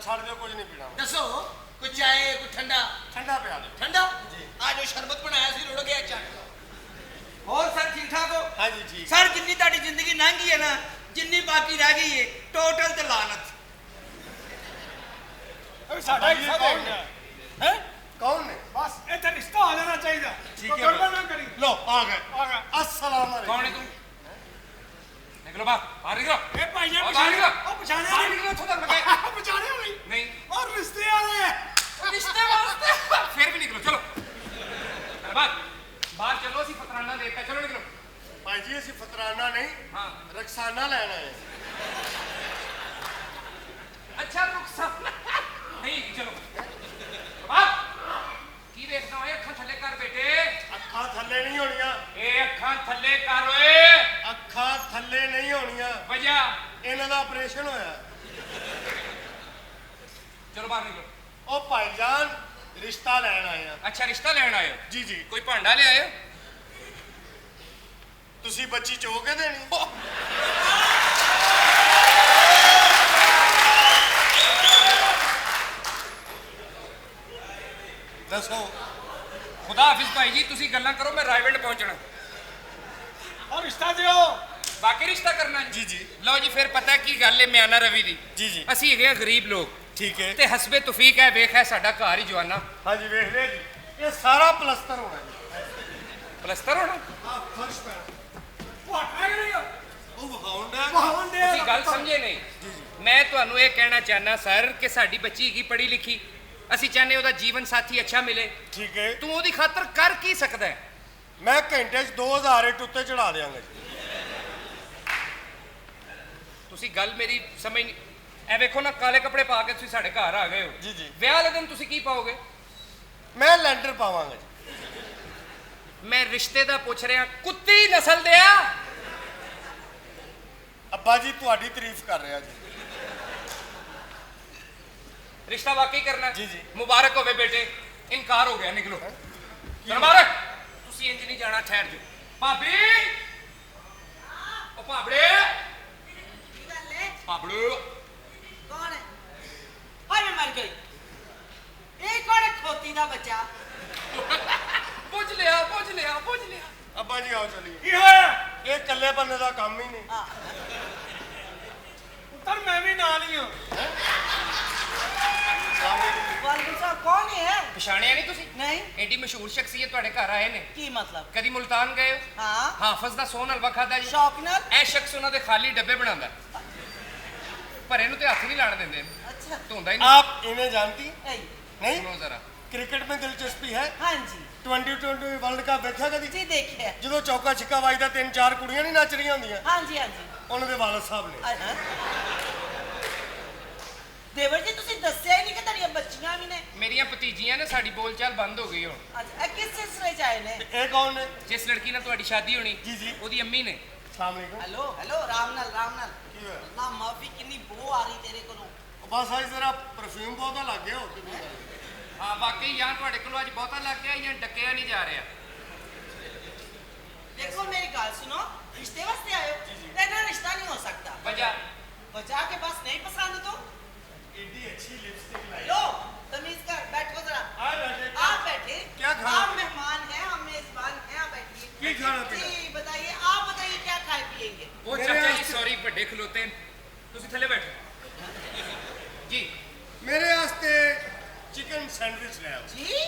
ਛੱਡ ਦਿਓ ਕੁਝ ਨਹੀਂ ਪੀਣਾ ਦੱਸੋ ਕੋਈ ਚਾਹ ਕੋਈ ਠੰਡਾ ਠੰਡਾ ਪਿਆ ਦਿਓ ਠੰਡਾ ਆ ਜੋ ਸ਼ਰਬਤ ਬਣਾਇਆ ਸੀ ਰੁੜ ਗਿਆ ਚੱਕ ਹੋਰ ਸਰ ਠੀਕ ਠਾਕ ਹੋ ਹਾਂਜੀ ਠੀਕ ਸਰ ਜਿੰਨੀ ਤੁਹਾਡੀ ਜ਼ਿੰਦਗੀ ਲੰਘੀ ਹੈ ਨਾ ਜਿੰਨੀ ਬਾਕੀ ਰਹਿ ਗਈ ਹੈ ਟੋਟਲ ਤੇ ਲਾਨਤ ਇਹ ਸਾਡਾ ਹਿੱਸਾ ਦੇ ਗਿਆ ਹੈ ਕੌਣ ਨੇ ਬਸ ਇੱਥੇ ਰਿਸ਼ਤਾ ਹੋ ਜਾਣਾ ਚਾਹੀਦਾ ਠੀਕ ਹੈ ਕੋਈ ਗੜਬੜ ਨਾ ਕਰੀ ਲੋ ਆ ਗਏ ਆ ਗਿਆ अस्सलाम ਕੌਣ ਹੈ वालेकुम ਤੂੰ ਨਿਕਲੋ ਬਾਹਰ ਨਿਕਲੋ ਇਹ ਭਾਈਆਂ ਉਹ ਬਾਹਰ ਨਿਕਲੋ ਉਹ ਪਛਾਣਿਆ ਬਾਹਰ ਨਹੀਂ ਨਿਕਲੋ ਇੱਥੋਂ ਤੱਕ ਲਗਾਏ ਪਛਾਣਿਆ ਨਹੀਂ ਨਹੀਂ ਔਰ ਰਿਸ਼ਤੇ ਵਾਲੇ ਰਿਸ਼ਤੇ ਵਾਸਤੇ ਫਿਰ ਵੀ ਨਿਕਲੋ ਚਲੋ ਬਾਹਰ ਬਾਹਰ ਚਲੋ ਅਸੀਂ ਫਤਰਾਨਾ ਦੇਤਾ ਚਲੋ ਨਿਕਲੋ ਭਾਈ ਜੀ ਅਸੀਂ ਫਤਰਾਨਾ ਨਹੀਂ ਹਾਂ ਰਕਸਾਨਾ ਲੈਣ ਆਏ ਅੱਛਾ ਰੁਖਸਾ ਨਹੀਂ ਚਲੋ ਬਾਹਰ ਕੀ ਵੇਖਦਾ ਓਏ ਅੱਖਾਂ ਥੱਲੇ ਕਰ ਬੇਟੇ ਅੱਖਾਂ ਥੱਲੇ ਨਹੀਂ ਹੋਣੀਆਂ ਇਹ ਅੱਖਾਂ ਥੱਲੇ ਕਰ ਓਏ ਅੱਖਾਂ ਥੱਲੇ ਨਹੀਂ ਹੋਣੀਆਂ ਵਜਾ ਇਹਨਾਂ ਦਾ ਆਪਰੇਸ਼ਨ ਹੋਇਆ ਚਲੋ ਬਾਹਰ ਨਿਕਲੋ ਉਹ ਭਾਈਜਾਨ ਰਿਸ਼ਤਾ ਲੈਣ ਆਏ ਆ ਅੱਛਾ ਰਿਸ਼ਤਾ ਲੈਣ ਆਏ ਹੋ ਜੀ ਜੀ ਕੋਈ ਭਾਂਡਾ ਲਿਆਏ ਹੋ ਤੁਸੀਂ ਬੱਚੀ ਚੋ ਕੇ ਦੇਣੀ ਦੱਸੋ ਖੁਦਾ ਹਾਫਿਜ਼ ਭਾਈ ਜੀ ਤੁਸੀਂ ਗੱਲਾਂ ਕਰੋ ਮੈਂ ਰਾਇਵਿੰਡ ਪਹੁੰਚਣਾ ਔਰ ਰਿਸ਼ਤਾ ਦਿਓ ਬਾਕੀ ਰਿਸ਼ਤਾ ਕਰਨਾ ਜੀ ਜੀ ਲਓ ਜੀ ਫਿਰ ਪਤਾ ਕੀ ਗੱਲ ਹੈ ਮਿਆਨਾ ਰਵੀ ਦੀ ਜੀ ਜੀ ਅਸੀਂ ਹੈਗੇ ਆ ਗਰੀਬ ਲੋਕ ਠੀਕ ਹੈ ਤੇ ਹਸਬੇ ਤੌਫੀਕ ਹੈ ਵੇਖ ਹੈ ਸਾਡਾ ਘਰ ਹੀ ਜਵਾਨਾ ਹਾਂਜੀ ਵੇਖ ਲਿਆ ਜੀ ਇਹ ਸਾਰਾ ਪਲਸਤਰ ਹੋਣਾ ਜੀ ਪਲਸਤਰ ਹੋਣਾ ਆ ਫਰਸ਼ ਪੈਣਾ ਵਾਟਾ ਨਹੀਂ ਉਹ ਵਹਾਉਂਦਾ ਵਾਹਣ ਦੇ ਤੁਸੀਂ ਗੱਲ ਸਮਝੇ ਨਹੀਂ ਮੈਂ ਤੁਹਾਨੂੰ ਇਹ ਕਹਿਣਾ ਚਾਹਨਾ ਸਰ ਕਿ ਸਾਡੀ ਬੱਚੀ ਕੀ ਪੜ੍ਹੀ ਲਿਖੀ ਅਸੀਂ ਚਾਹੁੰਦੇ ਉਹਦਾ ਜੀਵਨ ਸਾਥੀ ਅੱਛਾ ਮਿਲੇ ਠੀਕ ਹੈ ਤੂੰ ਉਹਦੀ ਖਾਤਰ ਕਰ ਕੀ ਸਕਦਾ ਹੈ ਮੈਂ ਘੰਟੇ 'ਚ 2000 ਇੱਟ ਉੱਤੇ ਚੜਾ ਦਿਆਂਗਾ ਜੀ ਤੁਸੀਂ ਗੱਲ ਮੇਰੀ ਸਮਝ ਨਹੀਂ ਐ ਵੇਖੋ ਨਾ ਕਾਲੇ ਕੱਪੜੇ ਪਾ ਕੇ ਤੁਸੀਂ ਸਾਡੇ ਘਰ ਆ ਗਏ ਹੋ ਜੀ, ਜੀ। ਵਿਆਹ ਵਾਲੇ ਦਿਨ ਤੁਸੀਂ ਕੀ ਪਾਓਗੇ ਮੈਂ ਲੈਂਟਰ ਪਾਵਾਂਗਾ ਜੀ ਮੈਂ ਰਿਸ਼ਤੇ ਦਾ ਪੁੱਛ ਰਿਹਾ ਕੁੱਤੀ ਨਸਲ ਦੇ ਆ ਅੱਬਾ ਜੀ ਤੁਹਾਡੀ ਤਾਰੀਫ ਕਰ ਰਿਹਾ ਜੀ ਰਿਸ਼ਤਾ ਵਾਕਈ ਕਰਨਾ ਹੈ? ਜੀ, ਜੀ। ਮੁਬਾਰਕ ਹੋਵੇ ਬੇਟੇ ਇਨਕਾਰ ਹੋ ਗਿਆ ਨਿਕਲੋ ਮੁਬਾਰਕ ਤੁਸੀਂ ਇੰਜ ਨਹੀਂ ਜਾਣਾ ਠਹਿਰ ਜਾਓ ਭਾਬੀ ਉਹ ਭਾਬੜੇ ਕੀ ਗੱਲ ਹੈ ਭਾਬੜੋ ਕੌਣ ਹੈ ਹਾਏ ਮੈਂ ਮਰ ਗਈ ਇਹ ਕੌਣ ਹੈ ਖੋਤੀ ਦਾ ਬੱਚਾ ਪੁੱਛ ਲਿਆ ਪੁੱਛ ਲਿਆ ਪੁੱਛ ਲਿਆ ਅੱਬਾ ਜੀ ਆਓ ਚਲੀਏ ਕੀ ਹੋਇਆ ਇਹ ਇਕੱਲੇ ਬੰਦੇ ਦਾ ਕੰਮ ਹੀ ਨਹੀਂ ਹਾਂ ਪੁੱਤਰ ਮੈਂ ਵੀ ਨਾਲ ਹੀ ਹਾਂ ਵਾਲਗੁਰ ਸਾਹਿਬ ਕੌਣ ਹੈ ਪਛਾਣਿਆ ਨਹੀਂ ਤੁਸੀਂ ਨਹੀਂ ਐਡੀ ਮਸ਼ਹੂਰ ਸ਼ਖਸੀਅਤ ਤੁਹਾਡੇ ਘਰ ਆਏ ਨੇ ਕੀ ਮਤਲਬ ਕਦੀ ਮੁਲਤਾਨ ਗਏ ਹੋ ਹਾਂ ਹਾਫਜ਼ ਦਾ ਸੋਨ ਹਲਵਾ ਖਾਦਾ ਜੀ ਸ਼ੌਕ ਨਾਲ ਇਹ ਸ਼ਖਸ ਉਹਨਾਂ ਦੇ ਖਾਲੀ ਡੱਬੇ ਬਣਾਉਂਦਾ ਭਰੇ ਨੂੰ ਤੇ ਹੱਥ ਨਹੀਂ ਲਾਣ ਦਿੰਦੇ अच्छा ਧੋਂਦਾ ਹੀ ਨਹੀਂ आप इन्हें जानती नहीं नहीं ਸੁਣੋ ਜ਼ਰਾ क्रिकेट में दिलचस्पी है हाँ जी 2020 वर्ल्ड कप देखा कदी जी देखे ਜਦੋਂ ਚੌਕਾ ਛਿੱਕਾ ਵੱਜਦਾ ਤਿੰਨ ਚਾਰ ਕੁੜੀਆਂ ਨਹੀਂ ਨੱਚ ਰਹੀਆਂ ਹੁੰਦੀਆਂ हाँ जी ਉਹਨਾਂ ਦੇ ਵਾਲਦ ਸਾਹਿਬ ਨੇ हाँ देवर जी ਤੁਸੀਂ ਦੱਸਿਆ ਹੀ ਨਹੀਂ ਕਿ ਤੁਹਾਡੀਆਂ ਬੱਚੀਆਂ ਵੀ ਨੇ ਮੇਰੀਆਂ ਭਤੀਜੀਆਂ ਨੇ ਸਾਡੀ ਬੋਲਚਾਲ ਬੰਦ ਹੋ ਗਈ ਹੁਣ ਅੱਛਾ ਇਹ ਕਿਸ ਸਿਲਸਿਲੇ ਚ ਆਏ ਨੇ ਇਹ ਕੌਣ ਨੇ ਜਿਸ ਲੜਕੀ ਨਾਲ ਤੁਹਾਡੀ ਸ਼ਾਦੀ ਹੋਣੀ ਜੀ, ਜੀ। ਉਹਦੀ ਅੰਮੀ ਨੇ ਸਲਾਮ ਅਲੈਕੁਮ ਹੈਲੋ ਹੈਲੋ ਰਾਮ ਨਾਲ ਕੀ ਹੋਇਆ ਅੱਲਾ ਮਾਫੀ ਕਿੰਨੀ ਬੋ ਆ ਰਹੀ ਤੇਰੇ ਕੋਲੋਂ ਉਹ ਬਸ ਅੱਜ ਜ਼ਰਾ ਪਰਫਿਊਮ ਬਹੁਤਾ ਲੱਗ ਗਿਆ ਹੋਰ ਤੇ ਕੋਈ ਗੱਲ ਨਹੀਂ। ਹਾਂ ਵਾਕਈ ਜਾਂ ਤੁਹਾਡੇ ਕੋਲੋਂ ਅੱਜ ਬਹੁਤਾ ਲੱਗ ਗਿਆ ਜਾਂ ਡੱਕਿਆ ਨਹੀਂ ਜਾ ਰਿਹਾ। देखो मेरी गाल सुनो, रिश्ते वास्ते आए हो, तेरा रिश्ता नहीं हो सकता। वजह के पास नहीं पसंद तो एडी अच्छी लिपस्टिक लाई। लो तमीज कर, बैठो जरा। आप बैठे। क्या खाना? आप मेहमान हैं, हम मेजबान हैं, आप बैठिए। क्या खाना पीना? जी बताइए, आप बताइए क्या खाए पिएंगे? ਉਹ ਚਾਚਾ ਜੀ ਸੌਰੀ ਵੱਡੇ ਖਲੋਤੇ ਨੇ, ਤੁਸੀਂ ਥੱਲੇ ਬੈਠੋ ਜੀ। मेरे वास्ते चिकन सैंडविच ले आओ। जी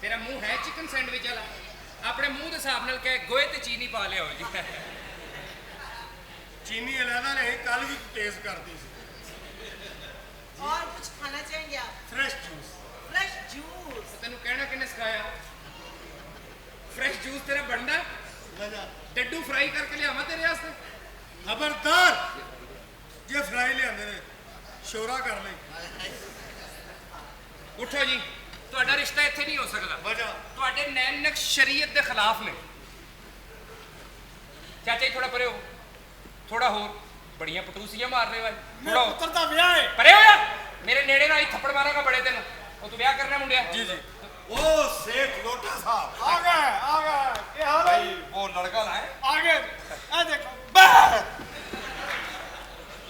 ਤੇਰਾ ਮੂੰਹ ਹੈ ਚਿਕਨ ਸੈਂਡਵਿਚ ਵਾਲਾ? ਆਪਣੇ ਮੂੰਹ ਦੇ ਹਿਸਾਬ ਨਾਲ ਕਹਿ ਗੋਏ ਤੇ ਚੀਨੀ ਪਾ ਲਿਆਓ ਜੀ। चीनी अलहदा नहीं, कल भी तेज करती सी। और कुछ खाना चाहेंगे आप? Fresh juice. Fresh juice. ਤੈਨੂੰ ਕਹਿਣਾ ਕਿਹਨੇ ਸਿਖਾਇਆ? ਫਰੈਸ਼ ਜੂਸ ਤੇਰਾ ਬਣਦਾ? वजह ਡੱਡੂ ਫਰਾਈ ਕਰਕੇ ਲਿਆਵਾਂ ਤੇਰੇ ਵਾਸਤੇ? खबरदार जे फ्राई ले आंदे ने शोरा कर ले। ਉੱਠੋ ਜੀ, ਤੁਹਾਡਾ ਰਿਸ਼ਤਾ ਇੱਥੇ ਨਹੀਂ ਹੋ ਸਕਦਾ। वजह ਤੁਹਾਡੇ ਨੈਣ ਨਕਸ਼ ਸ਼ਰੀਅਤ ਦੇ ਖਿਲਾਫ ਨੇ। ਚਾਚਾ ਜੀ ਥੋੜਾ ਪਰੇ ਹੋ, ਥੋੜਾ ਹੋਰ। ਬੜੀਆਂ ਪਟੂਸੀਆਂ ਮਾਰ ਰਹੇ ਹੋ ਅੱਜ। ਥੋੜਾ पुत्र दा ब्याह है। ਪਰੇ ਹੋ ਯਾਰ, ਮੇਰੇ ਨੇੜੇ ਨਾਲ ਹੀ ਥੱਪੜ ਮਾਰਾਂਗਾ ਬੜੇ ਤੈਨੂੰ। ਉਹ ਤੂੰ ਵਿਆਹ ਕਰਨਾ ਮੁੰਡਿਆ? जी जी ओ सेठ लोटा साहब, आ गए ये हाल है। भाई वो लड़का लाए। आगे ए देखो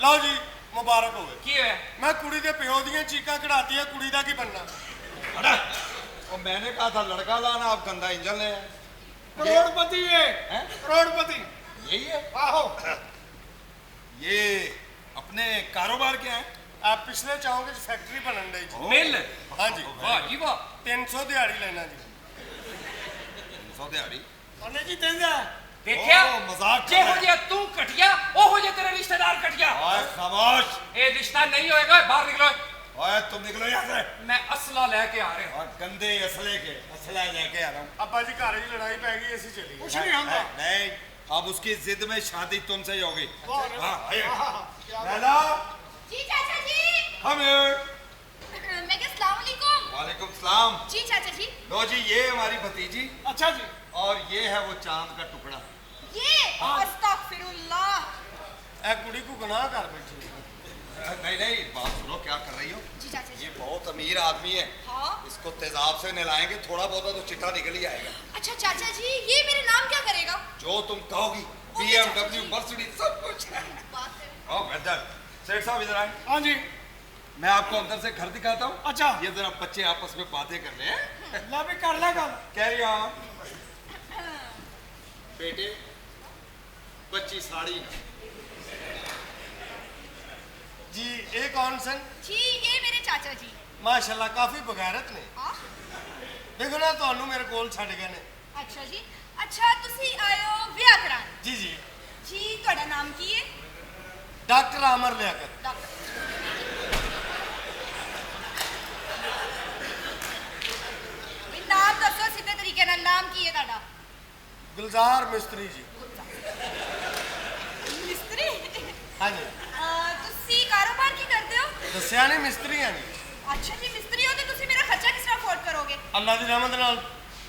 लो जी मुबारक हो गए। ਕੀ ਹੋਇਆ? मैं कुड़ी दे प्यो दियां चीकां कढ़ाती है, कुड़ी दा की बनना। और मैंने कहा था लड़का लाना, आप गंदा इंजन ले आए। करोड़पति है, हैं? करोड़पति। यही है आहो ये अपने कारोबार क्या है? आप पिछले चाहोगे फैक्ट्री बनन दे जी। ਮਿਲ। हाँ जी ਵਾਹ ਜੀ ਵਾਹ। 300 दिहाड़ी लेना जी। 300 दिहाड़ी। ਉਹਨੇ ਜੀ ਦਿੰਦਾ ਦੇਖਿਆ? ओ, मजाक कर ਜਿਹੋ रहे हैं। ਜਿਹਾ ਤੂੰ ਘਟਿਆ, ਉਹੋ ਜਿਹਾ ਤੇਰਾ ਰਿਸ਼ਤੇਦਾਰ ਘਟਿਆ। ओए खामोश, ਇਹ ਰਿਸ਼ਤਾ ਨਹੀਂ ਹੋਏਗਾ, ਬਾਹਰ ਨਿਕਲੋ। ओए तुम निकलो यहाँ से। ਮੈਂ ਅਸਲਾ ਲੈ ਕੇ ਆ ਰਿਹਾ। और गंदे असले के असला लेके आ रहा हूँ। ਅੱਬਾ ਜੀ ਘਰ 'ਚ ਲੜਾਈ ਪੈ ਗਈ, ਅਸੀਂ ਚੱਲੀਏ। ਕੁਛ ਨਹੀਂ ਹੁੰਦਾ। नहीं, अब उसकी जिद में शादी तुमसे ही होगी। वाह, हाँ, आइए। क्या बात। लैला, जी चाचा जी। come here। मैं क्या अस्सलाम वालेकुम। वालेकुम सलाम। जी चाचा जी। लो जी, ये हमारी भतीजी अच्छा जी और ये है वो चांद का टुकड़ा। ये अस्तगफिरुल्लाह। ਇਹ ਕੁੜੀ को गुनाह कर बैठी। नहीं नहीं, बात सुनो, क्या कर रही हो? जी चाचा जी। ये बहुत अमीर आदमी है, हाँ। इसको तेजाब से नहलाएंगे, थोड़ा बहुत तो चिट्टा निकल ही आएगा। अच्छा चाचा जी, ये मेरे नाम क्या करेगा? जो तुम कहोगी, ओके, BMW, चाचा जी। मर्सिडीज, सब कुछ। बात करें। ओ बेहतर। सेठ साहब इधर आए, हाँ जी मैं आपको अंदर से घर दिखाता हूँ। अच्छा ये जरा बच्चे आपस में बातें कर रहे हैं। ला भी कर ले गल। Carry on. बेटे, बच्ची साड़ी ना। जी ये कौन सन? जी ये मेरे चाचा जी। माशाल्लाह काफी बगैरत ने। हाँ। देखो ना ਤੁਹਾਨੂੰ ਮੇਰੇ ਕੋਲ ਛੱਡ ਗਏ ਨੇ। अच्छा जी। अच्छा ਤੁਸੀਂ ਆਏ ਹੋ ਵਿਆਹ ਕਰਾਉਣ। ਜੀ ਜੀ ਜੀ ਤੁਹਾਡਾ ਨਾਮ ਕੀ ਹੈ? ਡਾਕਟਰ ਅਮਰ ਲਿਆਕਤ। ਡਾਕਟਰ। ਵੀ ਨਾਮ ਦੱਸੋ ਸਿੱਧੇ ਤਰੀਕੇ ਨਾਲ, ਨਾਮ ਕੀ ਹੈ ਤੁਹਾਡਾ? ਗੁਲਜ਼ਾਰ ਮਿਸਤਰੀ ਜੀ। ਮਿਸਤਰੀ। ਹਾਂਜੀ ਤੁਸੀਂ ਕਾਰੋਬਾਰ ਕੀ ਕਰਦੇ ਹੋ? ਦੱਸਿਆ ਨਹੀਂ ਮਿਸਤਰੀ ਹਾਂ ਜੀ। ਅੱਛਾ ਜੀ ਮਿਸਤਰੀ ਹੋ ਤੇ ਤੁਸੀਂ ਮੇਰਾ ਖਰਚਾ ਕਿਸ ਤਰ੍ਹਾਂ ਅਫੋਰਡ ਕਰੋਗੇ? ਅੱਲਾ ਦੀ ਰਹਿਮਤ ਨਾਲ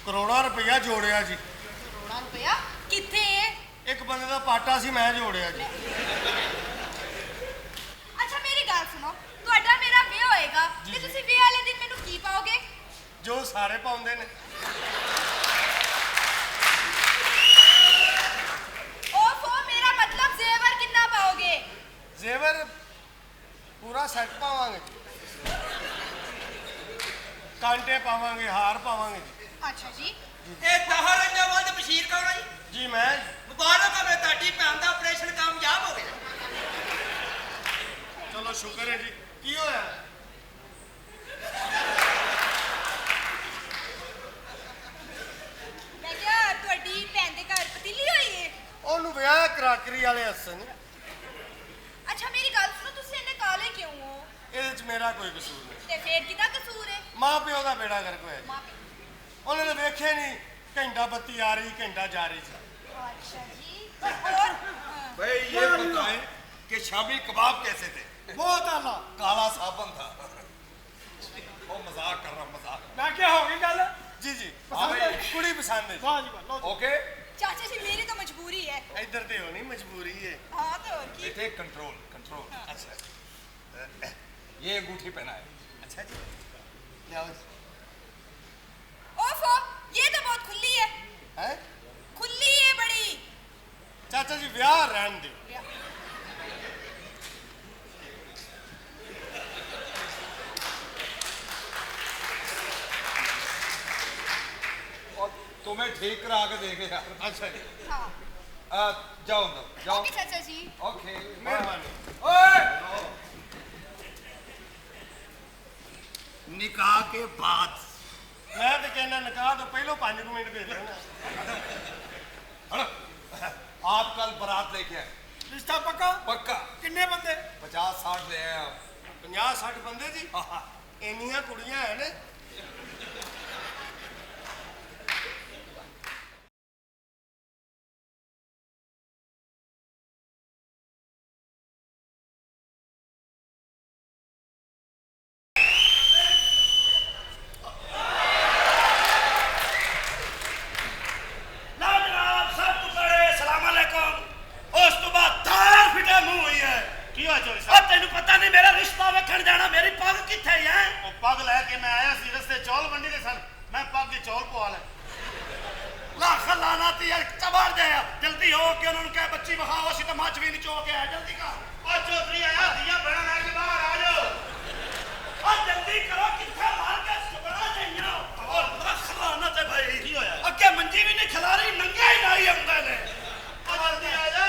ਕਰੋੜਾਂ ਰੁਪਇਆ ਜੋੜਿਆ ਜੀ। ਕਰੋੜਾਂ ਰੁਪਇਆ? ਕਿੱਥੇ? ਇੱਕ ਬੰਦੇ ਦਾ ਪਾਟਾ ਸੀ, ਮੈਂ ਜੋੜਿਆ ਜੀ। ਅੱਛਾ ਮੇਰੀ ਗੱਲ ਸੁਣੋ, ਤੁਹਾਡਾ ਮੇਰਾ ਵਿਆਹ ਹੋਏਗਾ ਤੇ ਤੁਸੀਂ ਵਿਆਹ ਵਾਲੇ ਦਿਨ ਮੈਨੂੰ ਕੀ ਪਾਓਗੇ? ਜੋ ਸਾਰੇ ਪਾਉਂਦੇ ਨੇ। ਓਫੋ ਮੇਰਾ ਮਤਲਬ ਜ਼ੇਵਰ ਕਿੰਨਾ ਪਾਓਗੇ? ਜ਼ੇਵਰ ਪੂਰਾ ਸੈੱਟ ਪਾਵਾਂਗੇ ਜੀ। ਕਾਂਟੇ ਪਾਵਾਂਗੇ, ਹਾਰ ਪਾਵਾਂਗੇ ਜੀ। ਅੱਛਾ ਜੀ। ਇਹ ਤਾਹਰ ਅੰਜਾਵਾਲ ਤੇ ਬਸ਼ੀਰ ਕੌਣ ਹੈ ਜੀ? ਜੀ ਮੈਂ ਮੁਬਾਰਕ ਹੋਵੇ, ਤੁਹਾਡੀ ਭੈਣ ਦਾ ਆਪਰੇਸ਼ਨ ਕਾਮਯਾਬ ਹੋ ਗਿਆ। ਚਲੋ ਸ਼ੁਕਰ ਹੈ ਜੀ। ਕੀ ਹੋਇਆ? ਮੈਂ ਕਿਹਾ ਤੁਹਾਡੀ ਭੈਣ ਦੇ ਘਰ ਪਤੀਲੀ ਹੋਈ ਹੈ? ਉਹਨੂੰ ਵਿਆਹ ਕਰਾਕਰੀ ਵਾਲੇ ਹੱਸਣ। ਅੱਛਾ ਮੇਰੀ ਗੱਲ ਸੁਣੋ, ਤੁਸੀਂ ਇੰਨੇ ਕਾਲੇ ਕਿਉਂ ਹੋ? ਇਹਦੇ ਚ ਮੇਰਾ ਕੋਈ ਕਸੂਰ ਨਹੀਂ। ਤੇ ਫੇਰ ਕਿਹਦਾ ਕਸੂਰ ਹੈ? ਮਾਂ ਪਿਓ ਦਾ ਬੇੜਾ ਗਰਕ ਹੋਇਆ ਜੀ। ਮਾਂ ਉਹਨਾਂ ਨੇ ਵੇਖਿਆ ਨਹੀਂ, ਘੰਟਾ ਬੱਤੀ ਆ ਰਹੀ, ਘੰਟਾ ਜਾ ਰਹੀ ਸੀ। अच्छा जी। और भाई ये बताएं कि शामी कबाब कैसे थे? ਬਹੁਤ ਆਲਾ। काला साबन था। वो मजाक कर रहा हूँ, मजाक। ਮੈਂ ਕਿਹਾ ਹੋ ਗਈ ਗੱਲ? ਜੀ ਜੀ हाँ भाई। ਕੁੜੀ ਪਸੰਦ ਹੈ। ਵਾਹ ਜੀ वाह लो जी। ओके, चाचा जी मेरी तो मजबूरी है। ਇੱਧਰ ਤੇ ਹੋਣੀ ਮਜਬੂਰੀ ਹੈ। हाँ तो और की। बेटे कंट्रोल कंट्रोल। अच्छा, ये अंगूठी पहना है। ਅੱਛਾ ਜੀ ਲਿਆਓ ਜੀ। तुम्हें ठीक करा के देंगे यार। अच्छा जी हाँ जाओ अंदर जाओ। ओके चाचा जी ओके मेहरबानी ओए निकाह के बाद मैं तो कहना निकाह तो पहले 5 मिनट दे देना हटो। आप कल बारात लेके आए। रिश्ता पक्का पक्का किन्ने बंदे 50-60 ले आए आप। 50-60 बंदे जी ਇੰਨੀਆਂ ਕੁੜੀਆਂ ਹੈ ਨੇ ਕੀ ਹੋਇਆ ਚੋਰੀ ਸਾਹਿਬ ਤੈਨੂੰ ਪਤਾ ਨਹੀਂ ਮੇਰਾ ਰਿਸ਼ਤਾ ਵੇਖਣ ਜਾਣਾ ਮੇਰੀ ਪੱਗ ਕਿੱਥੇ ਹੈ ਉਹ ਪੱਗ ਲੈ ਕੇ ਮੈਂ ਆਇਆ ਸੀ ਰਸਤੇ ਚੌਲ ਮੰਡੀ ਦੇ ਸਨ ਮੈਂ ਪੱਗ ਦੇ ਚੌਲ ਪਵਾ ਲੈ ਲੱਖ ਲਾਣਾ ਤੇ ਯਾਰ ਚਬਾੜ ਜਾਇਆ ਜਲਦੀ ਹੋ ਕੇ ਉਹਨਾਂ ਨੂੰ ਕਹਿ ਬੱਚੀ ਵਿਖਾਓ ਅਸੀਂ ਤਾਂ ਮੱਝ ਵੀ ਨਹੀਂ ਚੋ ਕੇ ਆਇਆ ਜਲਦੀ ਕਰ ਉਹ ਚੌਧਰੀ ਆਇਆ ਦੀਆਂ ਬਣਾ ਲੈ ਕੇ ਬਾਹਰ ਆ ਜਾਓ ਆ ਜਲਦੀ ਕਰੋ ਕਿੱਥੇ ਮਾਰ ਕੇ ਸੁਬੜਾ ਜਾਈਆਂ ਉਹ ਲੱਖ ਲਾਣਾ ਤੇ ਭਾਈ ਕੀ ਹੋਇਆ ਅੱਗੇ ਮੰਜੀ ਵੀ ਨਹੀਂ ਖਿਲਾਰੀ ਨੰਗਾ ਹੀ ਨਹੀਂ ਆਉਂਦੇ ਨੇ ਉਹ ਜਲਦੀ ਆ ਜਾ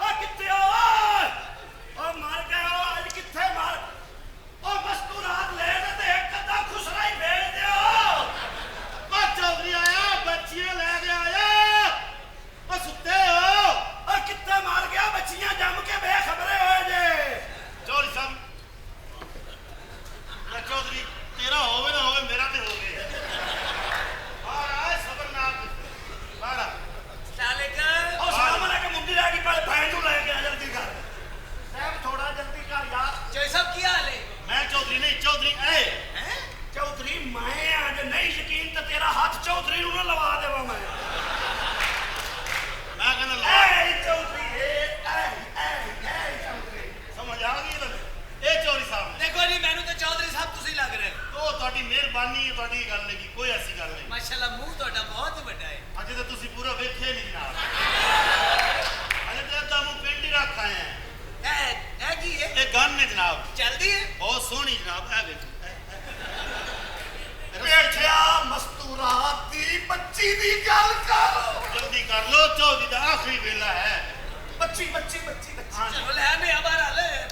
ਆ ਕਿੱਥੇ ਓਏ ਉਹ ਮਰ ਗਿਆ ਅੱਜ ਕਿੱਥੇ ਮਾਰ ਉਹ ਮਸਤੂਰਾਤ ਲੈ ਤੇ ਇੱਕ ਅੱਧਾ ਖੁਸਰਾ ਹੀ ਭੇਜ ਦਿਓ ਉਹ ਚੌਧਰੀ ਆਇਆ ਬੱਚੀਆਂ ਲੈ ਕੇ ਆਇਆ ਉਹ ਸੁੱਤੇ ਹੋ ਆ ਕਿੱਥੇ ਮਾਰ ਗਿਆ ਬੱਚੀਆਂ ਜੰਮ ਕੇ ਬੇਖਬਰੇ ਹੋਏ ਜੇ ਚੌਧਰੀ ਸਾਹਿਬ ਲੈ ਚੌਧਰੀ ਤੇਰਾ ਹੋਵੇ ਨਾ ਹੋਵੇ ਮੇਰਾ ਤੇ ਹੋ ਗਿਆ ਬਾਹਰ ਆ ਸਬਰ ਨਾਲ ਬਾਹਰ ਆ ਉਹ ਸਲਾਮ ਅਲੈਕੁਮ ਮੁੰਡੀ ਰਹਿ ਗਈ ਪਹਿਲੇ ਭੈਣ ਨੂੰ ਲੈ ਕੇ ਆ ਜਲਦੀ ਕਰ ਸਾਹਿਬ ਥੋੜਾ ਜਲਦੀ ਕਰ ਯਾਰ ਚੋਈ ਸਾਹਿਬ ਕੀ ਹਾਲ ਹੈ ਮੈਂ ਚੌਧਰੀ ਨਹੀਂ ਚੌਧਰੀ ਐ ਹੈ ਚੌਧਰੀ ਮੈਂ ਆ ਜੇ ਨਹੀਂ ਯਕੀਨ ਤਾਂ ਤੇਰਾ ਹੱਥ ਚੌਧਰੀ ਨੂੰ ਨਾ ਲਵਾ ਦੇਵਾਂ ਮੈਂ ਕਹਿੰਦਾ ਲੈ ਐ ਚੌਧਰੀ ਐ ਚੌਧਰੀ ਸਮਝ ਆ ਗਈ ਤੁਹਾਨੂੰ ਇਹ ਚੌਧਰੀ ਸਾਹਿਬ ਨੇ ਦੇਖੋ ਜੀ ਮੈਨੂੰ ਤਾਂ ਚੌਧਰੀ ਸਾਹਿਬ ਤੁਸੀਂ ਲੱਗ ਰਹੇ ਹੋ ਉਹ ਤੁਹਾਡੀ ਮਿਹਰਬਾਨੀ ਹੈ ਤੁਹਾਡੀ ਗੱਲ ਨਹੀਂ ਕੋਈ ਐਸੀ ਗੱਲ ਨਹੀਂ ਮਾਸ਼ਾਅੱਲਾ ਮੂੰਹ ਤੁਹਾਡਾ ਬਹੁਤ ਵੱਡਾ ਹੈ ਅਜੇ ਤਾਂ ਤੁਸੀਂ ਪੂਰਾ ਵੇਖਿਆ ਨਹੀਂ ਜਨਾਬ ਅਜੇ ਤਾਂ ਤੁਹਾਨੂੰ ਪਿੰਡ ਹੀ ਰੱਖ ਆਏ ਆ ਇਹ ਕੀ ਹੈ ਇਹ ਗਨ ਨੇ ਜਨਾਬ ਚਲਦੀ ਹੈ ਬਹੁਤ ਸੋਹਣੀ ਜਨਾਬ ਇਹ ਵੇਖੋ ਬੈਠਿਆ ਮਸਤੂਰਾਤ ਦੀ ਬੱਚੀ ਦੀ ਗੱਲ ਕਰ ਜਲਦੀ ਕਰ ਲੋ ਚੌਧਰੀ ਦਾ ਆਖਰੀ ਵੇਲਾ ਹੈ ਬੱਚੀ ਚਲੋ ਲੈ ਮੈਂ ਆਬਾਰ ਆ ਲੈ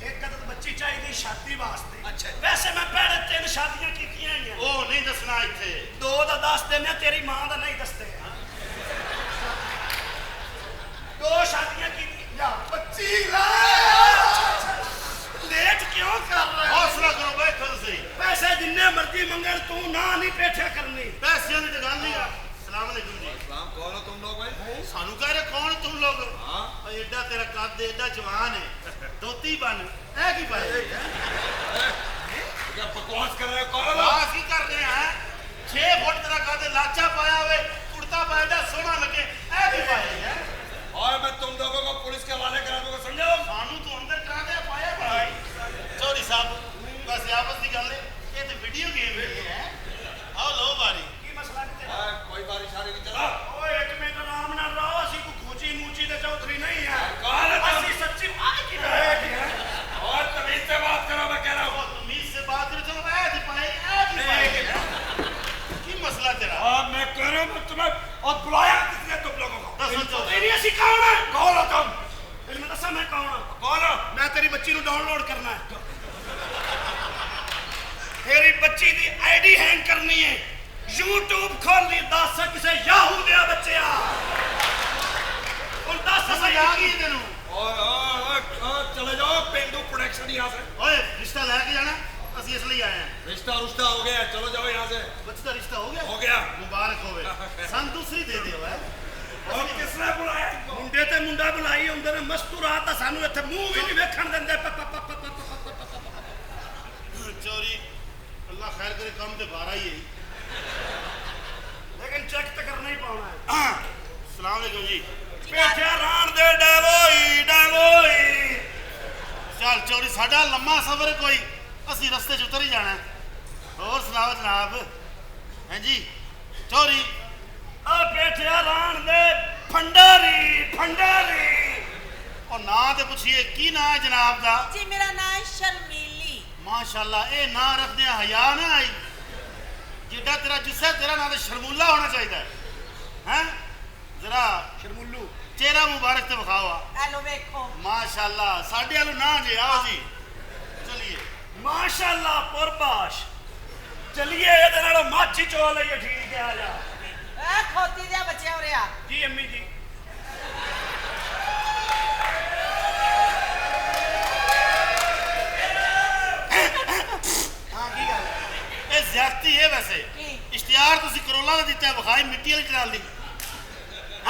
ਇੱਕ ਤਾਂ ਬੱਚੀ ਚਾਹੀਦੀ ਸ਼ਾਦੀ ਵਾਸਤੇ ਅੱਛਾ। ਵੈਸੇ ਮੈਂ ਪਹਿਲੇ 3 ਸ਼ਾਦੀਆਂ ਕੀਤੀਆਂ ਹੋਈਆਂ ਉਹ ਨਹੀਂ ਦੱਸਣਾ ਇੱਥੇ 2 ਦਾ ਦੱਸ ਦਿੰਦੇ ਤੇਰੀ ਮਾਂ ਦਾ ਨਹੀਂ ਦੱਸਦੇ 2 ਸ਼ਾਦੀਆਂ ਕੀਤੀਆਂ ਬੱਚੀ ਲੈ ਲੇਟ ਕਿਉਂ ਕਰ ਰਿਹਾ ਹੌਸਲਾ ਕਰੋ ਬੈਠੋ ਤੁਸੀਂ ਪੈਸੇ ਜਿੰਨੇ ਮਰਜ਼ੀ ਮੰਗਣ ਤੂੰ ਨਾ ਨਹੀਂ ਪੇਠਿਆ ਕਰਨੀ ਪੈਸਿਆਂ ਦੀ ਤਾਂ ਗੱਲ ਨਹੀਂ ਆ ਸਲਾਮ ਅਲੈਕੁਮ ਜੀ सलाम कौन हो तुम लोग भाई? ਸਾਨੂੰ ਕਹਿ ਰਹੇ ਕੌਣ ਤੁਮ ਲੋਗ हाँ ਓਏ ਐਡਾ ਤੇਰਾ ਕੱਦ ਐਡਾ ਜਵਾਨ ਹੈ ਧੋਤੀ ਬਣ ਇਹ ਕੀ ਪਾਇਆ क्या बकवास कर रहे हो? कौन हो? ਵਾਹ ਕੀ ਕਰ ਰਹੇ ਆ 6 ਫੁੱਟ ਤੇਰਾ ਕੱਦ ਲਾਚਾ ਪਾਇਆ ਹੋਵੇ ਕੁੜਤਾ ਪਾਇਆ ਦਾ ਸੋਹਣਾ ਲੱਗੇ ਇਹ ਕੀ ਪਾਇਆ ਹੈ और मैं तुम लोगों को पुलिस के हवाले करा दूंगा समझो? ਸਾਨੂੰ ਤੂੰ ਅੰਦਰ ਕਰਾ ਦੇ ਪਾਇਆ ਭਾਈ ਚੌਧਰੀ ਸਾਹਿਬ ਬਸ ਆਪਸ ਦੀ ਗੱਲ ਹੈ ਇਹ ਤੇ ਵੀਡੀਓ ਗੇਮ ਹੈ ਆਓ ਲੋ ਬਾਰੀ ਕੀ ਮਸਲਾ ਕਿਤੇ कोई बारिश आ रही नहीं चला ਓਏ ਇੱਕ ਮਿੰਟ ਆਰਾਮ ਨਾਲ ਰਹੋ ਅਸੀਂ ਕੋਈ ਖੂਚੀ ਮੂਚੀ ਦੇ ਚੌਧਰੀ ਨਹੀਂ ਹੈ कौन है तुम? ਅਸੀਂ ਸੱਚੀ ਆਹ ਕੀ ਹੈ और तमीज से बात करो मैं कह रहा हूँ ਉਹ ਤਮੀਜ਼ ਸੇ ਬਾਤ ਕਰ ਚਲੋ ਇਹ ਦੀ ਪਾਈ ਇਹ ਦੀ ਪਾਈ ਕੀ ਮਸਲਾ ਤੇਰਾ और मैं कह रहा हूँ तुम्हें और बुलाया किसने तुम लोगों को? ਦੱਸੋ ਚੌਧਰੀ ਨਹੀਂ ਅਸੀਂ ਕੌਣ ਹੈ ਕੌਣ ਹੋ ਤੁਮ ਤੈਨੂੰ ਮੈਂ ਦੱਸਾਂ ਮੈਂ ਕੌਣ ਹਾਂ कौन हो? ਮੈਂ ਤੇਰੀ ਬੱਚੀ ਨੂੰ ਡਾਊਨਲੋਡ ਕਰਨਾ ਹੈ ਤੇਰੀ ਬੱਚੀ ਦੀ ਆਈਡੀ ਹੈਂਗ ਕਰਨੀ ਹੈ YouTube ਖੋਲਣੀ ਦੱਸ ਕਿਸੇ ਯਾਹੂ ਦੇ ਬੱਚਿਆ ਹੁਣ ਦੱਸ ਸਮਝ ਆ ਗਈ ਤੈਨੂੰ और चले जाओ पेंडू प्रोडक्शन यहाँ से ਓਏ ਰਿਸ਼ਤਾ ਲੈ ਕੇ ਜਾਣਾ ਅਸੀਂ ਇਸ ਲਈ ਆਏ ਹਾਂ रिश्ता रुश्ता हो गया चलो जाओ यहाँ से ਬੱਚੇ ਦਾ ਰਿਸ਼ਤਾ ਹੋ ਗਿਆ हो गया ਮੁਬਾਰਕ ਹੋਵੇ ਸਾਨੂੰ ਦੂਸਰੀ ਦੇ ਦਿਓ ਹੈ और किसने बुलाया तुमको? ਮੁੰਡੇ ਤੇ ਮੁੰਡਾ ਬੁਲਾਈ ਹੁੰਦੇ ਨੇ ਮਸਤੂਰਾਤ ਤਾਂ ਸਾਨੂੰ ਇੱਥੇ ਮੂੰਹ ਵੀ ਨਹੀਂ ਵੇਖਣ ਦਿੰਦੇ ਚੋਰੀ ਅੱਲਾ ਖੈਰ ਕਰੇ ਕੰਮ ਤੇ ਬਾਰਾ ਹੀ ਹੈ ਲੇਕਿਨ ਚੈੱਕ ਤਾਂ ਕਰਨਾ ਹੀ ਪਾਉਣਾ ਹੈ ਸਲਾਮ ਅਲੈਕੁਮ ਜੀ ਪੇਠਿਆ ਰਾਣ ਦੇ ਡੈਵੋਈ ਚੱਲ ਚੋਰੀ ਸਾਡਾ ਲੰਮਾ ਸਫ਼ਰ ਹੈ ਕੋਈ ਅਸੀਂ ਰਸਤੇ 'ਚ ਉਤਰ ਹੀ ਜਾਣਾ ਹੋਰ ਸੁਣਾਓ ਜਨਾਬ ਹਾਂਜੀ ਚੋਰੀ ਆ ਪੇਠਿਆ ਰਾਣ ਦੇ ਫੰਡਾਰੀ ਉਹ ਨਾਂ ਤੇ ਪੁੱਛੀਏ ਕੀ ਨਾਂ ਹੈ ਜਨਾਬ ਦਾ ਜੀ ਮੇਰਾ ਨਾਮ ਹੈ ਸ਼ਰਮੀਲੀ ਮਾਸ਼ਾਅੱਲਾ ਇਹ ਨਾਂ ਰੱਖਦਿਆਂ ਹਯਾ ਨਾ ਆਈ ਜਿੱਡਾ ਤੇਰਾ ਜੁੱਸਾ ਤੇਰਾ ਨਾਂ ਤਾਂ ਸ਼ਰਮੂਲਾ ਹੋਣਾ ਚਾਹੀਦਾ ਹੈ ਜ਼ਰਾ ਸ਼ਰਮੁੱਲੂ ਚਿਹਰਾ ਮੁਬਾਰਕ ਤੇ ਵਿਖਾਓ ਆ ਐਲੋ ਵੇਖੋ ਮਾਸ਼ਾਅੱਲਾ ਸਾਡੇ ਵੱਲੋਂ ਨਾ ਜੇ ਆਓ ਜੀ ਚਲਿਏ ਮਾਸ਼ਾਅੱਲਾ ਪੁਰਬਾਸ਼ ਚਲਿਏ ਇਹਦੇ ਨਾਲ ਮਾਛੀ ਚੋ ਲਈਏ ਠੀਕ ਹੈ ਆ ਜਾ ਐ ਖੋਤੀ ਦੇ ਬੱਚਿਆ ਉਰਿਆ ਜੀ ਅੰਮੀ ਜੀ ਹਾਂ ਕੀ ਗੱਲ ਇਹ ਜ਼ਿਆਦਤੀ ਹੈ ਵੈਸੇ ਕੀ? ਇਸ਼ਤਿਹਾਰ ਤੁਸੀਂ ਕਰੋਲਾ ਦਾ ਦਿੱਤਾ ਵਿਖਾਈ ਮਿੱਟੀ ਵਾਲੀ ਚਲਾ ਲਈ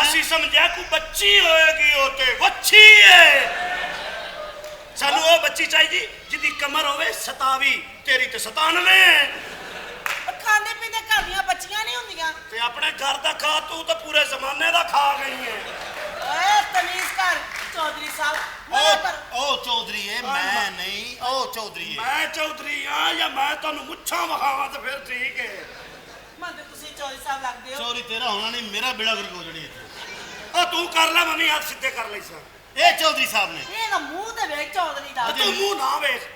ਅਸੀਂ ਸਮਝਿਆ ਕੋ ਬੱਚੀ ਹੋਏਗੀ ਉਹ ਤੇ ਵੱਛੀ ਹੈ ਸਾਨੂੰ ਉਹ ਬੱਚੀ ਚਾਹੀਦੀ ਜਿਹਦੀ ਕਮਰ ਹੋਵੇ 27 ਤੇਰੀ ਤੇ 97 ਖਾਂਦੇ ਪੀਂਦੇ ਘਰ ਦੀਆਂ ਬੱਚੀਆਂ ਨਹੀਂ ਹੁੰਦੀਆਂ ਤੇ ਆਪਣੇ ਘਰ ਦਾ ਖਾ ਤੂੰ ਤਾਂ ਪੂਰੇ ਜ਼ਮਾਨੇ ਦਾ ਖਾ ਗਈ ਹੈ ਓਏ ਤਮੀਜ਼ ਕਰ ਚੌਧਰੀ ਸਾਹਿਬ ਮੈਂ ਪਰ ਉਹ ਚੌਧਰੀ ਹੈ ਮੈਂ ਨਹੀਂ ਉਹ ਚੌਧਰੀ ਹੈ ਮੈਂ ਚੌਧਰੀ ਆ ਜਾਂ ਮੈਂ ਤੁਹਾਨੂੰ ਮੁੱਛਾਂ ਵਿਖਾਵਾਂ ਤਾਂ ਫਿਰ ਠੀਕ ਹੈ ਮਨ ਤੇ ਤੁਸੀਂ ਚੌਧਰੀ ਸਾਹਿਬ ਲੱਗਦੇ ਹੋ ਚੋਰੀ ਤੇਰਾ ਹੋਣਾ ਨਹੀਂ ਮੇਰਾ ਬੇੜਾ ਗਰਕ ਹੋ ਜਣੀ ਇੱਥੇ ਉਹ ਤੂੰ ਕਰ ਲੈ ਮੰਮੀ ਹੱਥ ਸਿੱਧੇ ਕਰ ਲਈ ਸਾਂ ਇਹ ਚੌਧਰੀ ਸਾਹਿਬ ਨੇ ਇਹਦਾ ਮੂੰਹ ਤੇ ਵੇਖ ਚੌਧਰੀ ਦਾ ਤੂੰ ਮੂੰਹ ਨਾ ਵੇਖ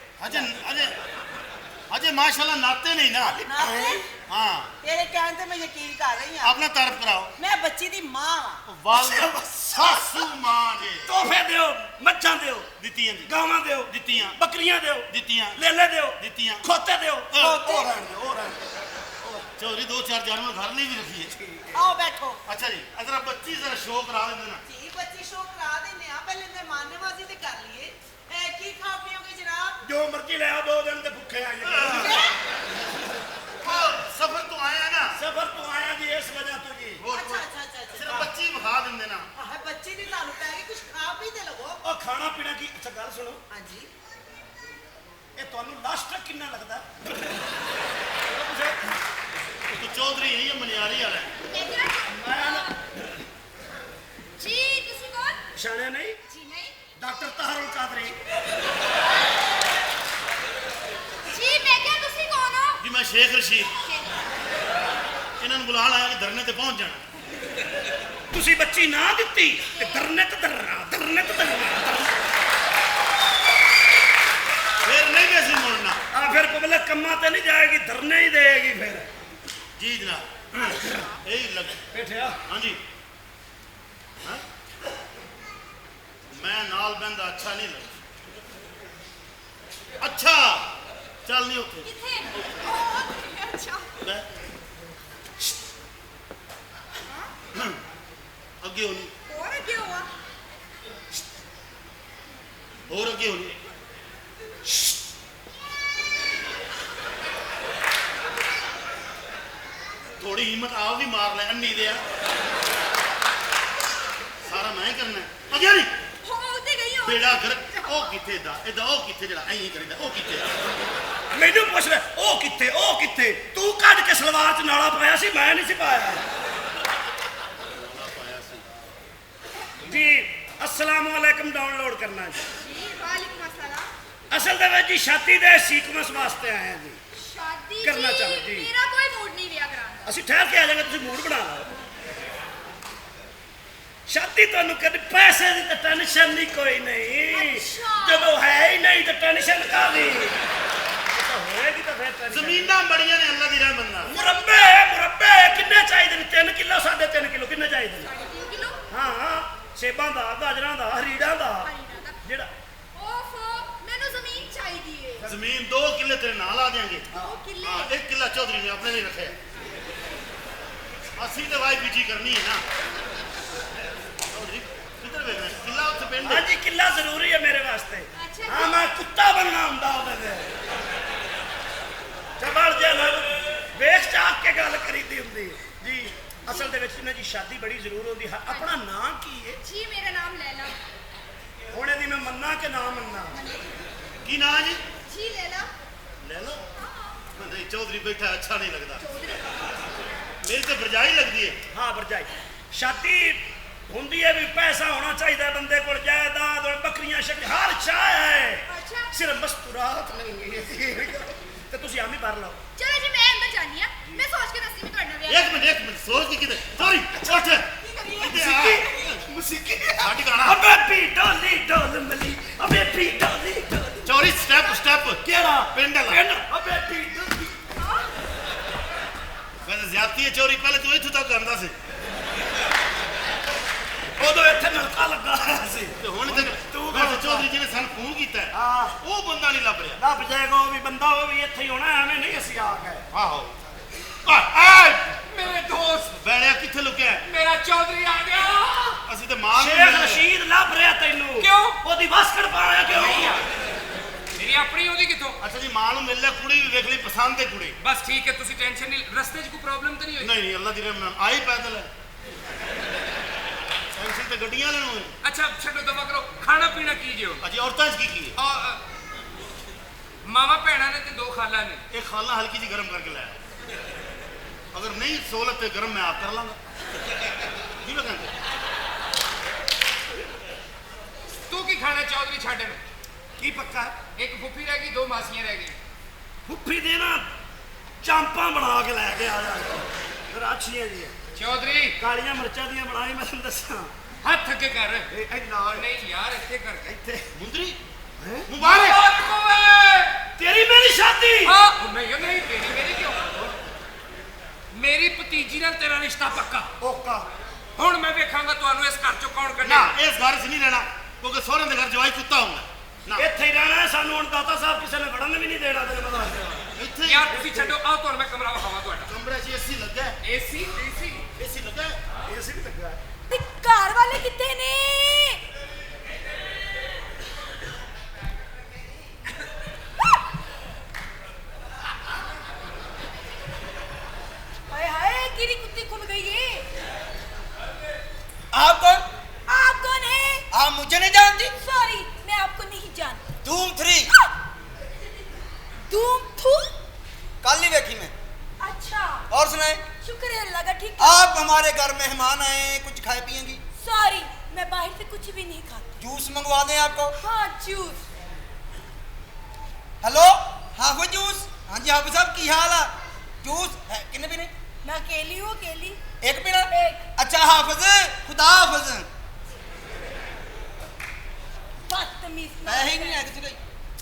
ਅਜੇ ਮਾਸ਼ਾਅੱਲਾ ਨਾਤੇ ਨਹੀਂ ਨਾ ਨਾਤੇ ਹਾਂ ਤੇਰੇ ਕਹਿਣ ਤੇ ਮੈਂ ਯਕੀਨ ਕਰ ਰਹੀ ਹਾਂ ਆਪਣਾ ਤਾਰਫ ਕਰਾਓ ਮੈਂ ਬੱਚੀ ਦੀ ਮਾਂ ਵਾਂ ਵਾਲ ਸਾਸੂ ਮਾਂ ਜੇ ਤੋਹਫੇ ਦਿਓ ਮੱਝਾਂ ਦਿਓ ਦਿੱਤੀਆਂ ਜੀ ਗਾਵਾਂ ਦਿਓ ਦਿੱਤੀਆਂ ਬੱਕਰੀਆਂ ਦਿਓ ਦਿੱਤੀਆਂ ਲੇਲੇ ਦਿਓ ਦਿੱਤੀਆਂ ਖੋਤੇ ਦਿਓ ਉਹ ਰਹਿਣ ਦਿਓ, ਉਹ ਰਹਿਣ ਦਿਓ। ਚੌਧਰੀ ਦੋ ਚਾਰ ਜਾਨਵਰ ਘਰ ਲਈ ਵੀ ਰੱਖੀਏ ਆਓ ਬੈਠੋ ਅੱਛਾ ਜੀ ਅਗਰ ਬੱਚੀ ਜ਼ਰਾ ਸ਼ੋਅ ਕਰਾ ਦਿੰਦੇ ਨਾ ਜੀ ਬੱਚੀ ਸ਼ੋਅ ਕਰਾ ਦਿੰਦੇ ਆ ਪਹਿਲੇ ਤੇ ਮਾਨੇਬਾਜ਼ੀ ਤੇ ਕਰ ਲਈਏ ਕੀ ਖਾ ਪੀਓਗੇ ਜਨਾਬ ਜੋ ਮਰਜ਼ੀ ਲੈ ਆ 2 ਦਿਨ ਤੇ ਭੁੱਖੇ ਆ ਜਾਈਏ ਸਫਰ ਤੋਂ ਆਇਆ ਨਾ ਸਫਰ ਤੋਂ ਆਇਆ ਜੀ ਇਸ ਵਜ੍ਹਾ ਤੋਂ ਜੀ ਹੋਰ ਅੱਛਾ ਅੱਛਾ ਅੱਛਾ ਸਿਰਫ ਬੱਚੀ ਵਿਖਾ ਦਿੰਦੇ ਨਾ ਆਹ ਬੱਚੀ ਦੀ ਤੁਹਾਨੂੰ ਪੈ ਗਈ ਕੁਝ ਖਾ ਪੀ ਤੇ ਲਵੋ ਉਹ ਖਾਣਾ ਪੀਣਾ ਕੀ ਅੱਛਾ ਗੱਲ ਸੁਣੋ ਹਾਂਜੀ ਇਹ ਤੁਹਾਨੂੰ ਲਾਸਟ ਤੱਕ ਕਿੰਨਾ ਲੱਗਦਾ ਤੂੰ ਚੌਧਰੀ ਨਹੀਂ ਇਹ ਮਨਿਆਰੀ ਵਾਲਾ ਹੈ। ਜੀ ਤੁਸੀਂ ਕੌਣ ਸ਼ਾਨੇ ਨਹੀਂ ਜੀ ਨਹੀਂ ਡਾਕਟਰ ਤਾਹਰੁਲ ਕਾਦਰੀ ਜੀ ਮੈਂ ਕਿਹਾ ਤੁਸੀਂ ਕੌਣ ਹੋ ਜੀ ਮੈਂ ਸ਼ੇਖ ਰਸ਼ੀਦ ਇਹਨਾਂ ਨੂੰ ਬੁਲਾਉਣ ਆਇਆ ਕਿ ਧਰਨੇ ਤੇ ਪਹੁੰਚ ਜਾਣਾ ਤੁਸੀਂ ਬੱਚੀ ਨਾ ਦਿੱਤੀ ਤੇ ਧਰਨੇ ਤੇ ਧਰਨਾ ਫਿਰ ਨਹੀਂ ਵੀ ਅਸੀਂ ਮੁੜਨਾ ਆ ਫਿਰ ਪਬਲਿਕ ਕੰਮਾਂ ਤੇ ਨਹੀਂ ਜਾਏਗੀ ਧਰਨੇ ਹੀ ਦੇਗੀ ਫਿਰ ਜੀ ਜਨਾਬ ਇਹੀ ਲੱਗ ਬੈਠਿਆ ਹਾਂਜੀ ਹਾਂ ਮੈਂ ਨਾਲ ਬੰਦਾ ਅੱਛਾ ਨਹੀਂ ਲੱਗਦਾ ਅੱਛਾ ਚੱਲ ਨਹੀਂ ਉੱਥੇ ਕਿੱਥੇ ਉਹ ਅੱਛਾ ਲੈ। ਅੱਗੇ ਹੋਣੀ ਹੋਰ ਅੱਗੇ ਹੋਆ ਹੋਰ ਅੱਗੇ ਹੋਣੀ ਥੋੜੀ ਹਿੰਮਤ ਆਪ ਵੀ ਮਾਰ ਲੈ ਅੰਨੀ ਦੇ ਆ ਸਾਰਾ ਮੈਂ ਹੀ ਕਰਨਾ ਹੈ। ਅੱਗੇ ਨਹੀਂ ਹੋ ਉੱਤੇ ਗਈ ਹੋ ਬੇੜਾ ਕਰ ਉਹ ਕਿੱਥੇ ਦਾ ਇਹਦਾ ਉਹ ਕਿੱਥੇ ਜਿਹੜਾ ਐਂ ਕਰੀਦਾ ਉਹ ਕਿੱਥੇ ਮੈਨੂੰ ਪੁੱਛ ਲੈ ਉਹ ਕਿੱਥੇ ਤੂੰ ਕੱਢ ਕੇ ਸਲਵਾਰ 'ਚ ਨਾਲਾ ਪਾਇਆ ਸੀ ਮੈਂ ਨਹੀਂ ਸੀ ਪਾਇਆ ਜੀ ਅਸਲਾਮ ਵਾਲੇਕਮ ਡਾਊਨਲੋਡ ਕਰਨਾ ਜੀ ਜੀ ਵਾਲੇਕੁਮ ਅਸਲਾਮ ਅਸਲ ਦੇ ਵਿੱਚ ਜੀ ਛਾਤੀ ਦੇ ਸੀਕਵੈਂਸ ਵਾਸਤੇ ਆਏ ਹਾਂ ਜੀ ਸ਼ਾਦੀ ਕਰਨਾ ਚਾਹੋ ਜੀ। ਮੇਰਾ ਕੋਈ ਮੂਡ ਨਹੀਂ ਵਿਆਹ ਕਰਾਉਣ ਦਾ ਅਸੀਂ ਠਹਿਰ ਕੇ ਆ ਜਾਵਾਂਗੇ ਤੁਸੀਂ ਮੂਡ ਬਣਾ ਲਓ ਸ਼ਾਦੀ ਤੁਹਾਨੂੰ ਕਦੇ ਪੈਸੇ ਦੀ ਤਾਂ ਟੈਨਸ਼ਨ ਨਹੀਂ ਕੋਈ ਨਹੀਂ ਅੱਛਾ। ਜਦੋਂ ਹੈ ਹੀ ਨਹੀਂ ਤਾਂ ਟੈਨਸ਼ਨ ਕਾਹਦੀ ਹੋਏਗੀ ਤਾਂ ਫਿਰ ਟੈਨਸ਼ਨ ਜ਼ਮੀਨਾਂ ਬੜੀਆਂ ਨੇ ਅੱਲਾ ਦੀ ਰਹਿਮਤ ਨਾਲ ਮੁਰੱਬੇ ਕਿੰਨੇ ਚਾਹੀਦੇ ਨੇ 3 ਕਿਲੋ 3.5 ਕਿਲੋ ਕਿੰਨੇ ਚਾਹੀਦੇ ਨੇ 3 ਕਿਲੋ ਹਾਂ ਸੇਬਾਂ ਦਾ ਗਾਜਰਾਂ ਦਾ ਹਰੀੜਾਂ ਦਾ ਹਰੀੜਾ ਦਾ ਜਿਹੜਾ ਓਫੋ ਮੈਨੂੰ ਜ਼ਮੀਨ ਚਾਹੀਦੀ ਏ ਜ਼ਮੀਨ 2 ਕਿੱਲੇ ਤੇਰੇ ਨਾਲ ਆ ਦਿਆਂਗੇ 2 ਕਿੱਲੇ ਹਾਂ 1 ਕਿੱਲਾ ਚੌਧਰੀ ਨੇ ਆਪਣੇ ਲਈ ਰੱਖਿਆ ਅਸੀਂ ਤੇ ਵਾਈ ਬੀਜੀ ਕਰਨੀ ਹੈ ਨਾ ਚੌਧਰੀ ਕਿੱਧਰ ਵੇਖਣਾ ਕਿੱਲਾ ਉੱਥੇ ਪਿੰਡ ਹੈ। ਹਾਂਜੀ ਕਿੱਲਾ ਜ਼ਰੂਰੀ ਹੈ ਮੇਰੇ ਵਾਸਤੇ ਅੱਛਾ ਹਾਂ ਮੈਂ ਕੁੱਤਾ ਬਣਨਾ ਹੁੰਦਾ ਉਹਦੇ ਤੇ ਜਬਰ ਜਲ ਵੇਖ ਚਾਕ ਕੇ ਗੱਲ ਕਰੀਦੀ ਹੁੰਦੀ ਜੀ ਅਸਲ ਦੇ ਵਿੱਚ ਇਹਨਾਂ ਦੀ ਸ਼ਾਦੀ ਬੜੀ ਜ਼ਰੂਰ ਹੁੰਦੀ ਹੈ ਆਪਣਾ ਨਾਂ ਕੀ ਹੈ ਜੀ ਮੇਰਾ ਨਾਮ ਲੈਲਾ ਹੁਣ ਇਹਦੀ ਮੈਂ ਮੰਨਾਂ ਕਿ ਨਾ ਮੰਨਾਂ ਕੀ ਨਾਂ ਜੀ ਜੀ ਲੈਲਾ ਲੈ ਲਓ ਨਹੀਂ ਚੌਧਰੀ ਬੈਠਾ ਅੱਛਾ ਨਹੀਂ ਲੱਗਦਾ ਚੌਧਰੀ ਮੇਰੀ ਤੇ ਬਰਜਾਈ ਲੱਗਦੀ ਹੈ ਹਾਂ ਵਰਜਾਈ ਸ਼ਾਦੀ ਹੁੰਦੀ ਹੈ ਵੀ ਪੈਸਾ ਹੋਣਾ ਚਾਹੀਦਾ ਬੰਦੇ ਕੋਲ ਜਾਇਦਾਦ ਔਰ ਬੱਕਰੀਆਂ ਸ਼ਕਲ ਹਰ ਚਾਹ ਹੈ ਅੱਛਾ ਸਿਰਫ ਮਸਤੂਰਾਤ ਨਹੀਂ ਹੈ ਤੇ ਤੁਸੀਂ ਆਮੀ ਭਰ ਲਓ ਚਲੋ ਜੀ ਮੈਂ ਅੰਦਰ ਜਾਣੀ ਆ ਮੈਂ ਸੋਚ ਕੇ ਦੱਸੀ ਮੈਂ ਤੁਹਾਡੇ ਨਾਲ ਵਿਆਹ ਇੱਕ ਮਿੰਟ ਸੋਚ ਕੇ ਕਿਤੇ ਸੌਰੀ ਉੱਠ ਕੀ ਕਰੀਏ ਇੱਥੇ ਆ ਮਸੀਕੀ ਸਾਡੀ ਗਾਣਾ ਅਬੇ ਪੀ ਡੋਲੀ ਡੋਲ ਮਲੀ ਅਬੇ ਪੀ ਡੋਲੀ ਡੋਲੀ ਚੌਰੀ ਸਟੈਪ ਕਿਹੜਾ ਪਿੰਡ ਵਾਲਾ ਪਿੰਡ ਅਬੇ ਪੀ ਡੋਲੀ ਵੈਸੇ ਜ਼ਿਆਦਤੀ ਹੈ ਚੋਰੀ ਪਹਿਲੇ ਤੂੰ ਇੱਥੋਂ ਤੱਕ ਕਰਦਾ ਸੀ ਉਦੋਂ ਇੱਥੇ ਨਲਕਾ ਲੱਗਾ ਹੋਇਆ ਸੀ ਤੇ ਹੁਣ ਤੇ ਤੂੰ ਵੈਸੇ ਚੌਧਰੀ ਜੀ ਨੇ ਸਾਨੂੰ ਫੋਨ ਕੀਤਾ ਹੈ, ਹਾਂ ਉਹ ਬੰਦਾ ਨਹੀਂ ਲੱਭ ਰਿਹਾ। ਲੱਭ ਜਾਏਗਾ ਉਹ ਵੀ ਬੰਦਾ, ਉਹ ਵੀ ਇੱਥੇ ਹੀ ਹੋਣਾ, ਐਵੇਂ ਨਹੀਂ ਅਸੀਂ ਆ ਗਏ। ਆਹੋ ਆ ਮੇਰੇ ਦੋਸਤ ਬੈੜਿਆ ਕਿੱਥੇ ਲੁਕਿਆ ਹੈ? ਮੇਰਾ ਚੌਧਰੀ ਆ ਗਿਆ। ਅਸੀਂ ਤੇ ਮਾਂ ਨੂੰ ਸ਼ੇਖ ਮਿਲਣਾ ਹੈ। ਰਸ਼ੀਦ ਲੱਭ ਰਿਹਾ ਤੈਨੂੰ। ਕਿਉਂ? ਉਹਦੀ ਵਾਸਕਟ ਪਾਇਆ ਕਿਉਂ? ਮੇਰੀ ਆਪਣੀ ਉਹਦੀ ਕਿੱਥੋਂ? ਅੱਛਾ ਜੀ ਮਾਂ ਨੂੰ ਮਿਲ ਲਿਆ, ਕੁੜੀ ਵੀ ਵੇਖ ਲਈ ਪਸੰਦ ਹੈ ਕੁੜੀ। ਬਸ ਠੀਕ ਹੈ, ਤੁਸੀਂ ਟੈਨਸ਼ਨ ਨਹੀਂ, ਰਸਤੇ 'ਚ ਕੋਈ ਪ੍ਰੋਬਲਮ ਤਾਂ ਨਹੀਂ ਹੋਈ? ਨਹੀਂ ਅੱਲਾ ਦੀ ਰਹਿਮਤ ਨਾਲ ਆਈ ਪੈਦਲ ਹੈ, ਟੈਨਸ਼ਨ ਤੇ ਗੱਡੀਆਂ ਲੈਣੋਂ ਹੈ। ਅੱਛਾ ਛੱਡੋ ਦਫਾ ਕਰੋ, ਖਾਣਾ ਪੀਣਾ ਕੀ ਜਿਓ? ਅਜੀ ਔਰਤਾਂ 'ਚ ਕੀ ਹੈ? ਮਾਵਾ ਭੈਣਾਂ ਨੇ ਤੇ 2 ਖਾਲਾਂ ਨੇ। ਇਹ ਖਾਲਾ ਹਲਕੀ ਜੀ ਗਰਮ करके लाया, अगर नहीं सहूलत है गरम मैं आप कर लांगा। की कहते तू की खाना चौधरी छाड़े में? ਕੀ ਪੱਕਾ? एक फुफी रह गई, 2 मासियां रह गई। ਫੁੱਫੀ ਦੇ ਨਾ ਚਾਂਪਾਂ ਬਣਾ ਕੇ ਲੈ ਕੇ ਆ ਜਾ ਰਾਛੀਆਂ ਦੀਆਂ चौधरी ਕਾਲੀਆਂ ਮਿਰਚਾਂ ਦੀਆਂ ਬਣਾਈ, ਮੈਂ ਤੁਹਾਨੂੰ ਦੱਸਾਂ। हाथ अगे कर। ਇਹ ਨਾਲ नहीं यार इतने कर। ਇੱਥੇ मुंदरी हैं? मुबारक मुबारक होवे। ਤੇਰੀ ਮੇਰੀ ਸ਼ਾਦੀ। हाँ नहीं नहीं, तेरी मेरी क्यों? मेरी भतीजी नाल तेरा रिश्ता पक्का। ਓਕਾ हुण मैं वेखांगा तुहानू इस घर चों कौन ना कढे। इस घर से नहीं रहना, क्योंकि सोहरे के घर जवाई कुत्ता होगा ना। ਇੱਥੇ ਹੀ ਰਹਿਣਾ ਹੈ, ਸਾਨੂੰ ਹੁਣ ਦਾਤਾ ਸਾਹਿਬ ਕਿਸੇ ਨੇ ਵੜਨ ਵੀ ਨਹੀਂ ਦੇਣਾ, ਤੈਨੂੰ ਪਤਾ ਹੈ। इत्थे यार तुसी छड्डो, आओ तुहानू मैं कमरा विखावां तुहाडा। कमरे से एसी लगा है, एसी एसी एसी लगा है। ਏਸੀ ਵੀ ਲੱਗਾ ਹੈ। ਤੇ ਘਰ ਵਾਲੇ ਕਿੱਥੇ ਨੇ? हाय हाय किरी कुत्ती खुल गई है। आप कौन? आप कौन है? आप मुझे नहीं जानती? सॉरी मैं आपको नहीं जानती। धूम 3 तुम थू? कल ही देखी मैं। अच्छा और सुनाए? शुक्र है अल्लाह का। ठीक है। आप हमारे घर मेहमान आए, कुछ खाए पिएंगी? सॉरी मैं बाहर से कुछ भी नहीं खाती। जूस मंगवा दें आपको? हाँ जूस। हेलो हाफिज जूस? हाँ जी हाफिज साहब की हाल है? जूस है कितने पीने? मैं अकेली हूँ अकेली। एक पीना? एक। अच्छा हाफिज, खुदा हाफिज। बदतमीज ना। है ही नहीं है किसी का।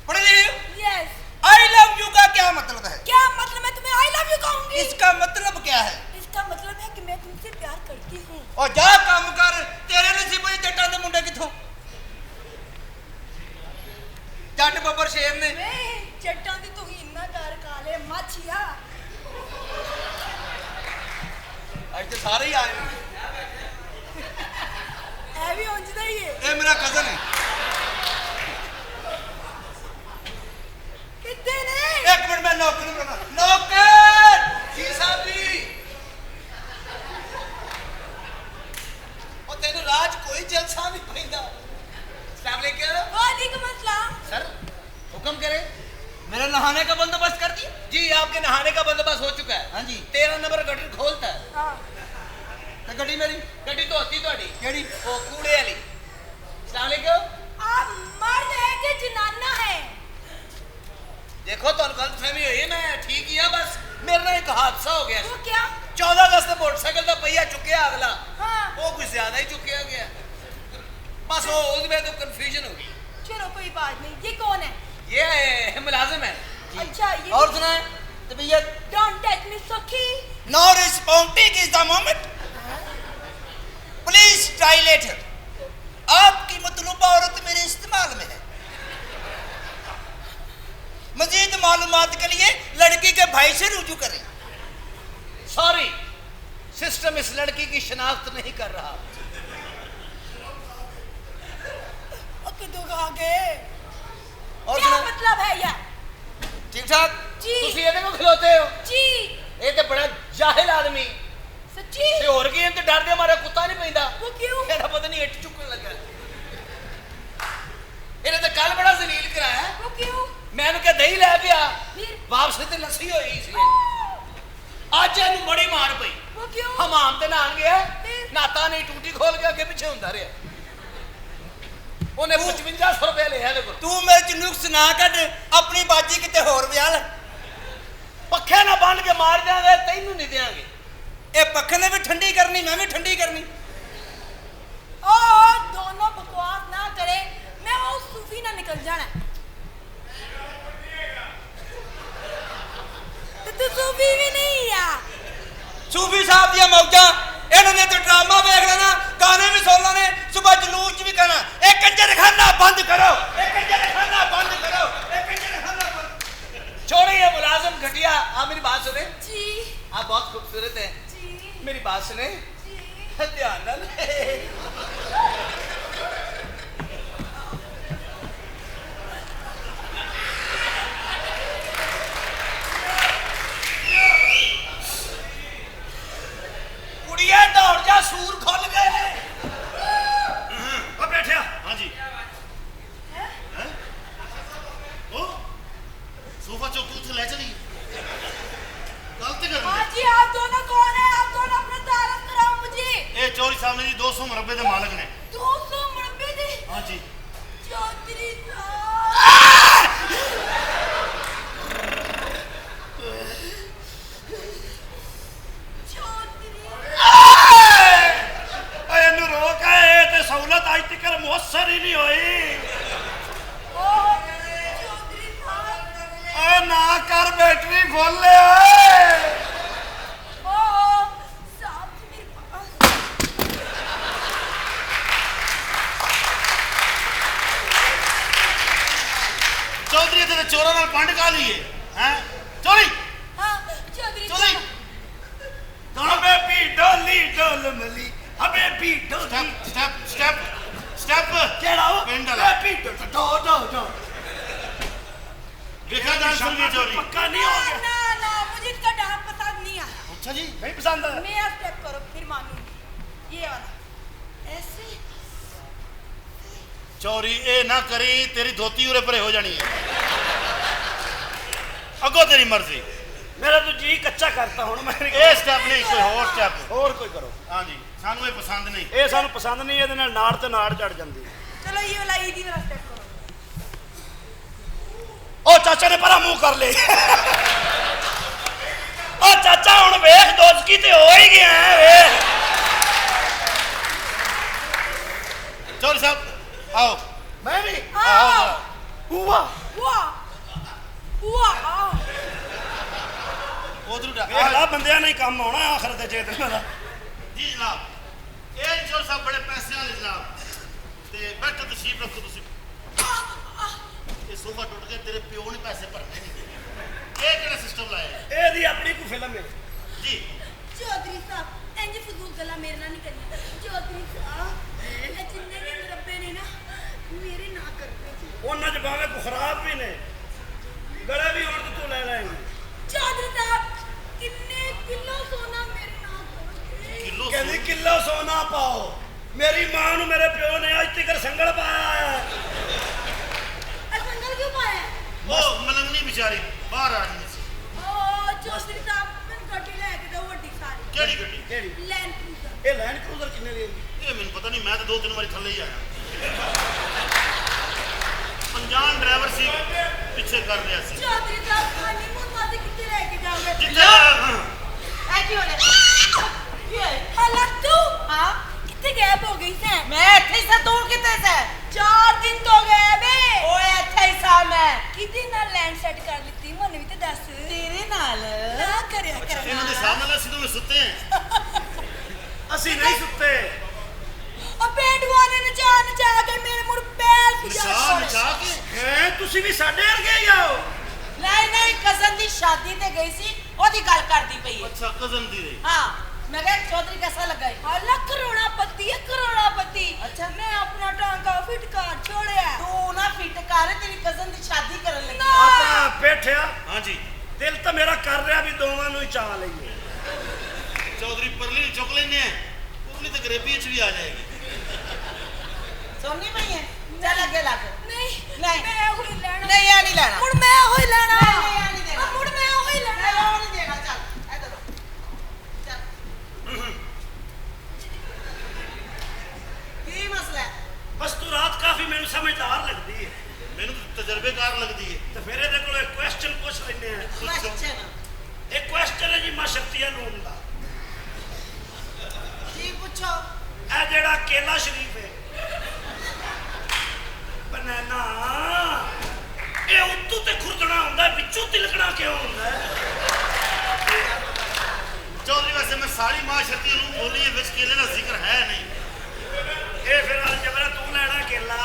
पढ़े लिखे हो? यस। आई लव यू का क्या मतलब है? क्या मतलब? मैं तुम्हें आई लव यू कहूंगी। इसका मतलब क्या है? इसका मतलब है कि मैं तुमसे प्यार करती हूँ। और जा काम कर, तेरे नसीब में जट्टां दे मुंडे किथों? जट बब्बर शेर ने। वे जट्टां दी तू इन्ना कर काले माछिया। आज तो सारे ही आए हैं। ऐ भी उंजदा ही है। ये मेरा कजन है। कितने ने? एक मिनट मैं नौकर नहीं करना। नौकर जी साहब जी। और तेरे राज कोई जलसा नहीं पैंदा। अस्सलाम वालेकुम। वालेकुम अस्सलाम। सर हुक्म करे। मेरा नहाने का बंदोबस्त कर दिया? जी आपके नहाने का बंदोबस्त हो चुका है। हाँ जी। 13 नंबर गटर खोलता है। हाँ। तो गड्डी मेरी? ਗੱਡੀ ਧੋਤੀ ਤੁਹਾਡੀ केड़ी? ਉਹ ਕੂੜੇ ਵਾਲੀ। अस्सलाम वालेकुम। आप मर्द है कि जनाना है? ਦੇਖੋ ਤੁਹਾਨੂੰ ਗਲਤਫਹਿਮੀ ਹੋਈ ਹੈ, ਮੈਂ ਠੀਕ ਹੀ ਆ, ਬਸ ਮੇਰੇ ਨਾਲ ਇੱਕ ਹਾਦਸਾ ਹੋ ਗਿਆ। वो क्या? 14 ਅਗਸਤ ਤੇ ਮੋਟਰਸਾਈਕਲ ਦਾ ਪਹੀਆ ਚੁੱਕਿਆ ਅਗਲਾ, हाँ। ਉਹ ਕੁਝ ਜ਼ਿਆਦਾ ਹੀ ਚੁੱਕਿਆ ਗਿਆ। बस वो उसमें तो कंफ्यूजन होगी। चलो कोई बात नहीं। ये कौन है? ये मुलाजिम है। अच्छा ये। और सुनाए तबीयत? डोंट टच मी सखी। No responding is the moment. Please try later. आपकी मतलूबा औरत मेरे इस्तेमाल में है। मजीद मालूमात के लिए लड़की के भाई से रुजू करें। सॉरी, सिस्टम इस लड़की की शिनाख्त नहीं कर रहा। कदों खा गए? और क्या सुना? मतलब है यार? ठीक ठाक? जी ਤੁਸੀਂ ਇਹਦੇ ਕੋਲ ਖਲੋਤੇ ਹੋ? जी ਇਹ ਤੇ ਬੜਾ ਜਾਹਿਲ ਆਦਮੀ सच्ची। ਤੇ ਹੋਰ ਕੀ, ਇਹਨੂੰ ਤੇ ਡਰ ਦੇ ਮਾਰੇ ਕੁੱਤਾ ਨਹੀਂ ਪੈਂਦਾ। वो क्यों? ਇਹਦਾ ਪਤਾ ਨਹੀਂ ਇੱਟ ਚੁੱਕਣ ਲੱਗਾ। ਇਹਨੇ ਤਾਂ ਕੱਲ ਬੜਾ ਜ਼ਲੀਲ ਕਰਾਇਆ। वो क्यों? ਮੈਂ ਇਹਨੂੰ ਕਿਹਾ ਦਹੀਂ ਲੈ ਕੇ ਆ, फिर ਵਾਪਸ ਤੇ ਲੱਸੀ ਹੋਈ ਸੀ। ਅੱਜ ਇਹਨੂੰ ਬੜੀ ਮਾਰ ਪਈ। वो क्यों? ਹਮਾਮ ਤੇ ਨਹਾਣ ਗਿਆ, ਫਿਰ? ਨਾਤਾ ਨਹੀਂ, ਟੂਟੀ ਖੋਲ ਕੇ ਅੱਗੇ ਪਿੱਛੇ ਹੁੰਦਾ ਰਿਹਾ। ਉਹਨੇ 5500 ਰੁਪਏ ਲਿਆ ਇਹਦੇ ਕੋਲ। तू मेरे च नुक्स ना कट, अपनी बाजी किते होर विआह ले। ਪੱਖੇ ਨਾਲ ਬੰਨ ਕੇ ਮਾਰ ਦਿਆਂਗੇ, ਤੈਨੂੰ ਨਹੀਂ ਦਿਆਂਗੇ। ए पखे ने भी ठंडी करनी, मैं भी ठंडी करनी। ओ दोनों बकवास ना करे, मैं वो सूफी ना निकल जाना। तो तू सूफी भी नहीं यार। ਸੂਫੀ ਸਾਹਿਬ ਦੀਆਂ ਮੌਜਾਂ ਇਹਨਾਂ ਨੇ ਤੇ ਡਰਾਮਾ ਵੇਖ ਲੈਣਾ, ਗਾਣੇ ਵੀ ਸੁਣ ਲੈਣੇ, ਸੁਬਹ ਜਲੂਸ 'ਚ ਵੀ ਕਹਿਣਾ ਇਹ ਕੰਜਰਖਾਨਾ ਬੰਦ ਕਰੋ, ਇਹ ਕੰਜਰਖਾਨਾ ਬੰਦ ਕਰੋ, ਇਹ कंजरखाना बंद। छोड़ो ये मुलाजिम घटिया। आप मेरी बात सुने जी। आप बहुत खूबसूरत हैं जी। मेरी बात सुने जी। ध्यान ना कुड़िया दौड़ जा, सूर खुल गए हैं। बैठा हाँ जी ओ सोफा चौक तू ले चली गलत कर हाँ जी, आप दोनों कौन है? आप दोनों अपना तारफ कराओ मुझे। ये चौधरी साहब ने जी 200 मुरब्बे के मालिक ने। 200 मुरब्बे दे? हाँ जी। चौधरी ਇਹਨੂੰ ਰੋਕ ਇਹ ਤੇ ਸਹੂਲਤ ਅੱਜ ਤੱਕ ਮੁਅੱਸਰ ਹੀ ਨਹੀਂ ਹੋਈ। चौधरी साहब। ਓਏ ਨਾ ਕਰ ਬੈਟਰੀ ਫੁੱਲ ਓਏ। साहब जी मेरे पास। चौधरी ते चोरों नाल पंड का लिए हैं चोरी हाँ चौधरी चोरी साहब। हमें भी डोली डोल मली हमें भी डोली स्टेप स्टेप स्टेप केड़ा हो पिंड वाला हमें भी डो डो डो देखा डांस में चोरी पक्का नहीं हो गया। ना ना मुझे इसका डांस पसंद नहीं आया। अच्छा जी नहीं पसंद है मेरा स्टेप करो फिर मानूंगी। ये वाला ऐसे। चोरी ए ना करी तेरी धोती उरे परे हो जानी है अगो तेरी मर्जी मेरा तो जी कच्चा करता हूं मैं ए स्टेप नहीं कोई और स्टेप और कोई करो हाँ जी सानू ये पसंद नहीं ਇਹ ਸਾਨੂੰ ਪਸੰਦ ਨਹੀਂ ਇਹਦੇ ਨਾਲ ਨਾੜ ਤੇ ਨਾੜ ਚੜ ਜਾਂਦੀ। चलो ये वाला इजी वाला स्टेप करो। ਉਹ ਚਾਚਾ ਨੇ ਪਰਾ ਮੂੰਹ ਕਰ ਲੇ। ਉਹ ਚਾਚਾ ਹੁਣ ਵੇਖ ਦੋਸਤੀ ਤੇ ਹੋ ਹੀ ਗਿਆ ਵੇਖ। चोरी साहब आओ ਮੈਂ ਵੀ आओ ਹੂਆ वाह वाह उधर ਵੇਖ ਲਾ ਬੰਦਿਆਂ ਨੇ ਹੀ ਕੰਮ ਆਉਣਾ ਆਖਰ ਤੇ ਚੇਤ ਮੇਰਾ। जी जनाब ये चोर साहब बड़े पैसे वाले जनाब ते बैठो तशरीफ रखो तुसी ये सोफा टूट गया तेरे प्यो ने पैसे भरने ये केड़ा सिस्टम लाया ਇਹਦੀ ਆਪਣੀ ਕੋਈ ਫਿਲਮ ਹੈ। जी चौधरी साहब इंज फजूल गल्ला मेरे नाल नहीं करनी। चौधरी साहब जिन्ने भी मुरब्बे ने ना मेरे ना करते जी। ਉਹਨਾਂ ਚ ਭਾਵੇਂ ਕੋ ਖਰਾਬ ਵੀ ਨੇ ਗਲੇ ਵੀ ਹੁਣ ਤੂੰ ਲੈ ਲੈਂਗੀ। चौधरी साहब किन्ने किलो सोना मेरे नाल करोगे? किलो ਕਹਿੰਦੀ ਕਿਲੋ ਸੋਨਾ ਪਾਓ। ਮੇਰੀ ਮਾਂ ਨੂੰ ਮੇਰੇ ਪਿਓ ਨੇ ਅੱਜ ਤੱਕ ਸੰਗਲ ਪਾਇਆ ਹੈ। असंगल क्यों पाया? ओ मलंगनी बेचारी बाहर आ रही सी ओ चौधरी साहब मैंने गड्डी लेके दो वड्डी सारी। केड़ी गड्डी ਕਿਹੜੀ लैंड क्रूजर। ਇਹ ਲੈਂਡ ਕਰੂਜ਼ਰ ਕਿੰਨੇ ਦੀ ਹੁੰਦੀ? ये मैंने पता नहीं मैं तो 2-3 बारी थल्ले ही आया अनजान ड्राइवर सी पीछे कर रहा सी चौधरी साहब हनीमून वास्ते किथे लेके जाओगे? जितना ऐ क्यों ले? हालत तू? हाँ किथे गैप हो गई से? मैं इथे से दूर किथे से? 4 दिन तो गए बे। ओए इथे ही सा मैं। किदे नाल लैंड सेट कर लित्ती मने भी ते दस। तेरे नाल ना करया कर। इन्होंने सामने ला सीधे में सुते हैं ਅਸੀਂ ਨਹੀਂ ਸੁੱਤੇ। ओ पेंट वाले ने जान जा के मेरे मुड़ पैर निशा निशा के ਹੈ ਤੁਸੀਂ ਵੀ ਸਾਡੇ ਵਰਗੇ ਹੀ ਆਓ। नहीं नहीं कजन दी शादी ते गई सी ओदी गल करदी पई है। अच्छा कजन दी रही हाँ मैं कहा चौधरी कैसा लगा है? अल्लाह करोड़ापति है करोड़ापति। अच्छा मैं अपना टांका फिट कर छोड़या। तू ना फिट कर तेरी कजन दी शादी करन लगी। ਆਪਣਾ ਬੈਠਿਆ हाँ जी ਦਿਲ ਤਾਂ ਮੇਰਾ ਕਰ ਰਿਹਾ ਵੀ ਦੋਵਾਂ ਨੂੰ ਹੀ ਚਾਹ ਲਈਏ। चौधरी परली चुक लेने हैं उरली तो गरीबी च भी आ जाएगी सोनी पई है चल आगे लग। नहीं नहीं। मैं होई लेना। नहीं आ नहीं लेना मुड़ मैं होई लेना। नहीं, नहीं, आ नहीं देना। मुड़ मैं होई लेना। नहीं वो नहीं देगा चल इधर चल की मसला है ਬਸ ਤੂੰ ਰਾਤ ਕਾਫੀ ਮੈਨੂੰ ਸਮਝਦਾਰ ਲੱਗਦੀ ਹੈ मैंने तो तजर्बेकार लगती है ਤੇ ਫਿਰ ਇਹਦੇ ਕੋਲ ਇੱਕ ਕੁਐਸਚਨ ਪੁੱਛ ਲੈਂਦੇ ਆ। क्वेश्चन ਇੱਕ ਕੁਐਸਚਨ ਹੈ ਜੀ ਮਾਂ ਸ਼ਕਤੀਆ ਨੂਨ ਦਾ। जी पूछो ਇਹ ਜਿਹੜਾ ਕੇਲਾ ਸ਼ਰੀਫ ਹੈ ਬਨਾਨਾ ਇਹ ਉੱਤੋਂ ਤੇ ਖੁਰਦਣਾ ਹੁੰਦਾ ਵਿੱਚੋਂ ਤਿਲਕਣਾ ਕਿਉਂ ਹੁੰਦਾ? चौधरी वैसे मैं ਸਾਰੀ ਮਾਸ਼ਰਤੀ ਨੂੰ ਬੋਲੀ ਵਿੱਚ ਕੇਲੇ ਦਾ ਜ਼ਿਕਰ ਹੈ ਨਹੀਂ ਇਹ ਫਿਰ ਅਲਜਬਰਾ ਤੂੰ ਲੈਣਾ ਕੇਲਾ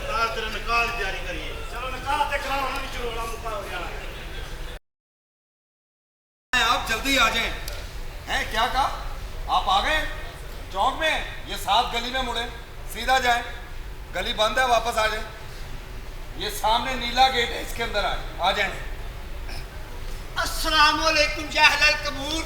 ਨਾਲ ਤੇਰੇ ਨਿਕਾਹ ਦੀ ਤਿਆਰੀ ਕਰੀਏ ਚਲੋ ਨਿਕਾਹ ਤੇ ਕਰਾਓ ਉਹਨਾਂ ਵਿੱਚ ਰੋਲਾ ਮੁੱਕਾ ਹੋ ਗਿਆ आप जल्दी आ जाएं। हैं क्या कहा आप आ गए चौक में ये 7 गली में मुड़े सीधा जाएं गली बंद है वापस आ जाएं ये सामने नीला गेट है इसके अंदर आ जाएं अस्सलाम वालेकुम जहलल कबूर।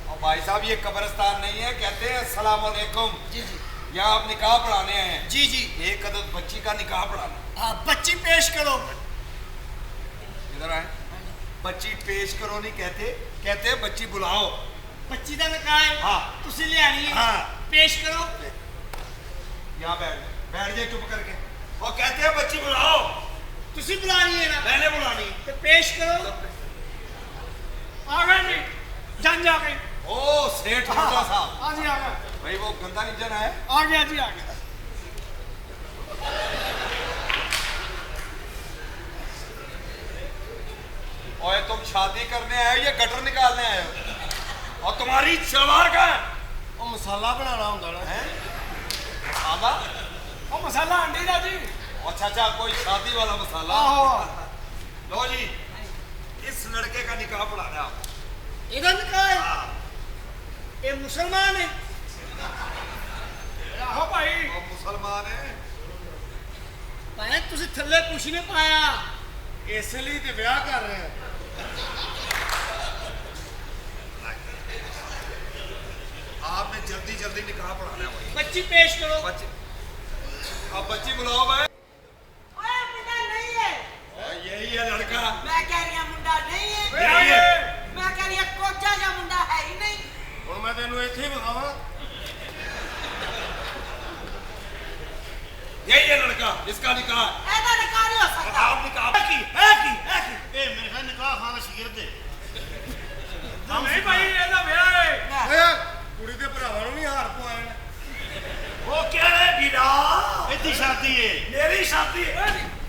और भाई साहब ये कब्रिस्तान नहीं है कहते हैं अस्सलाम वालेकुम जी जी यहाँ आप निकाह पढ़ाने आए हैं जी जी एक अदद बच्ची का निकाह पढ़ाना बच्ची पेश करो। इधर आए बच्ची पेश करो नहीं कहते कहते हैं बच्ची बुलाओ ਬੱਚੀ ਦਾ ਨਿਕਾਹ ਹੈ हाँ ਤੁਸੀਂ ਲਿਆਣੀ ਹੈ हाँ ਪੇਸ਼ ਕਰੋ। यहाँ बैठ जाए चुप करके और कहते हैं बच्ची बुलाओ ਤੁਸੀਂ ਬੁਲਾਣੀ ਹੈ ਨਾ मैंने बुलानी ਤੇ ਪੇਸ਼ ਕਰੋ। ਆ ਗਏ ਜੀ ਜਾਨ ਜਾ ਕੇ ओ सेठ लोटा साहब ਆ ਜੀ आ गए भाई वो गंदा इंजन है आ गया जी आ गया। और तुम शादी करने आए हो या गटर निकालने आए हो और तुम्हारी सलवार का है ਉਹ ਮਸਾਲਾ ਬਣਾਉਣਾ ਹੁੰਦਾ ਨਾ हैं? मसाला ਉਹ ਮਸਾਲਾ ਆਂਡੀ ਦਾ ਜੀ। अच्छा अच्छा कोई शादी वाला मसाला ਆਹੋ लो जी इस लड़के का निकाह पढ़ाना है आप ਇਹਦਾ ਨਿਕਾਹ ਹੈ हाँ, ਇਹ ਮੁਸਲਮਾਨ ਹੈ। ਆਹੋ ਭਾਈ वो मुसलमान है ਭਾਈ ਤੁਸੀਂ ਥੱਲੇ ਕੁਛ ਨਹੀਂ ਪਾਇਆ ਇਸ ਲਈ ਤੇ ਵਿਆਹ ਕਰ ਰਹੇ ਹੋ। आपने जल्दी जल्दी निकाह पढ़ाना है भाई ਬੱਚੀ ਪੇਸ਼ ਕਰੋ। बच्ची अब बच्ची बुलाओ भाई ਓਏ ਮੁੰਡਾ ਨਹੀਂ ਹੈ यही है लड़का ਮੈਂ ਕਹਿ ਰਹੀ ਹਾਂ ਮੁੰਡਾ ਨਹੀਂ ਹੈ यही है ਮੈਂ ਕਹਿ ਰਹੀ ਹਾਂ ਕੋਚਾ ਜਿਹਾ ਮੁੰਡਾ ਹੈ ਹੀ ਨਹੀਂ। ਹੁਣ ਮੈਂ ਤੈਨੂੰ ਇੱਥੇ ਹੀ ਵਿਖਾਵਾਂ यही है लड़का इसका निकाह ਇਹਦਾ ਨਿਕਾਹ ਨਹੀਂ ਹੋ ਸਕਦਾ। आप निकाह की ਇਹ ਮੇਰੇ ਖਿਆਲ ਨਿਕਾਹ ਖਾਨ ਦਾ ਸ਼ਗਿਰਦ ਹੈ ਨਹੀਂ ਭਾਈ ਇਹਦਾ ਵਿਆਹ ਹੈ। ਕੁੜੀ ਦੇ ਭਰਾਵਾਂ ਨੂੰ ਵੀ ਹਾਰ ਪਵਾਏ ਨੇ ਉਹ ਕਿਹਾ ਹੈ ਵੀਰਾ ਇੱਦੀ ਸ਼ਾਦੀ ਹੈ ਮੇਰੀ ਸ਼ਾਦੀ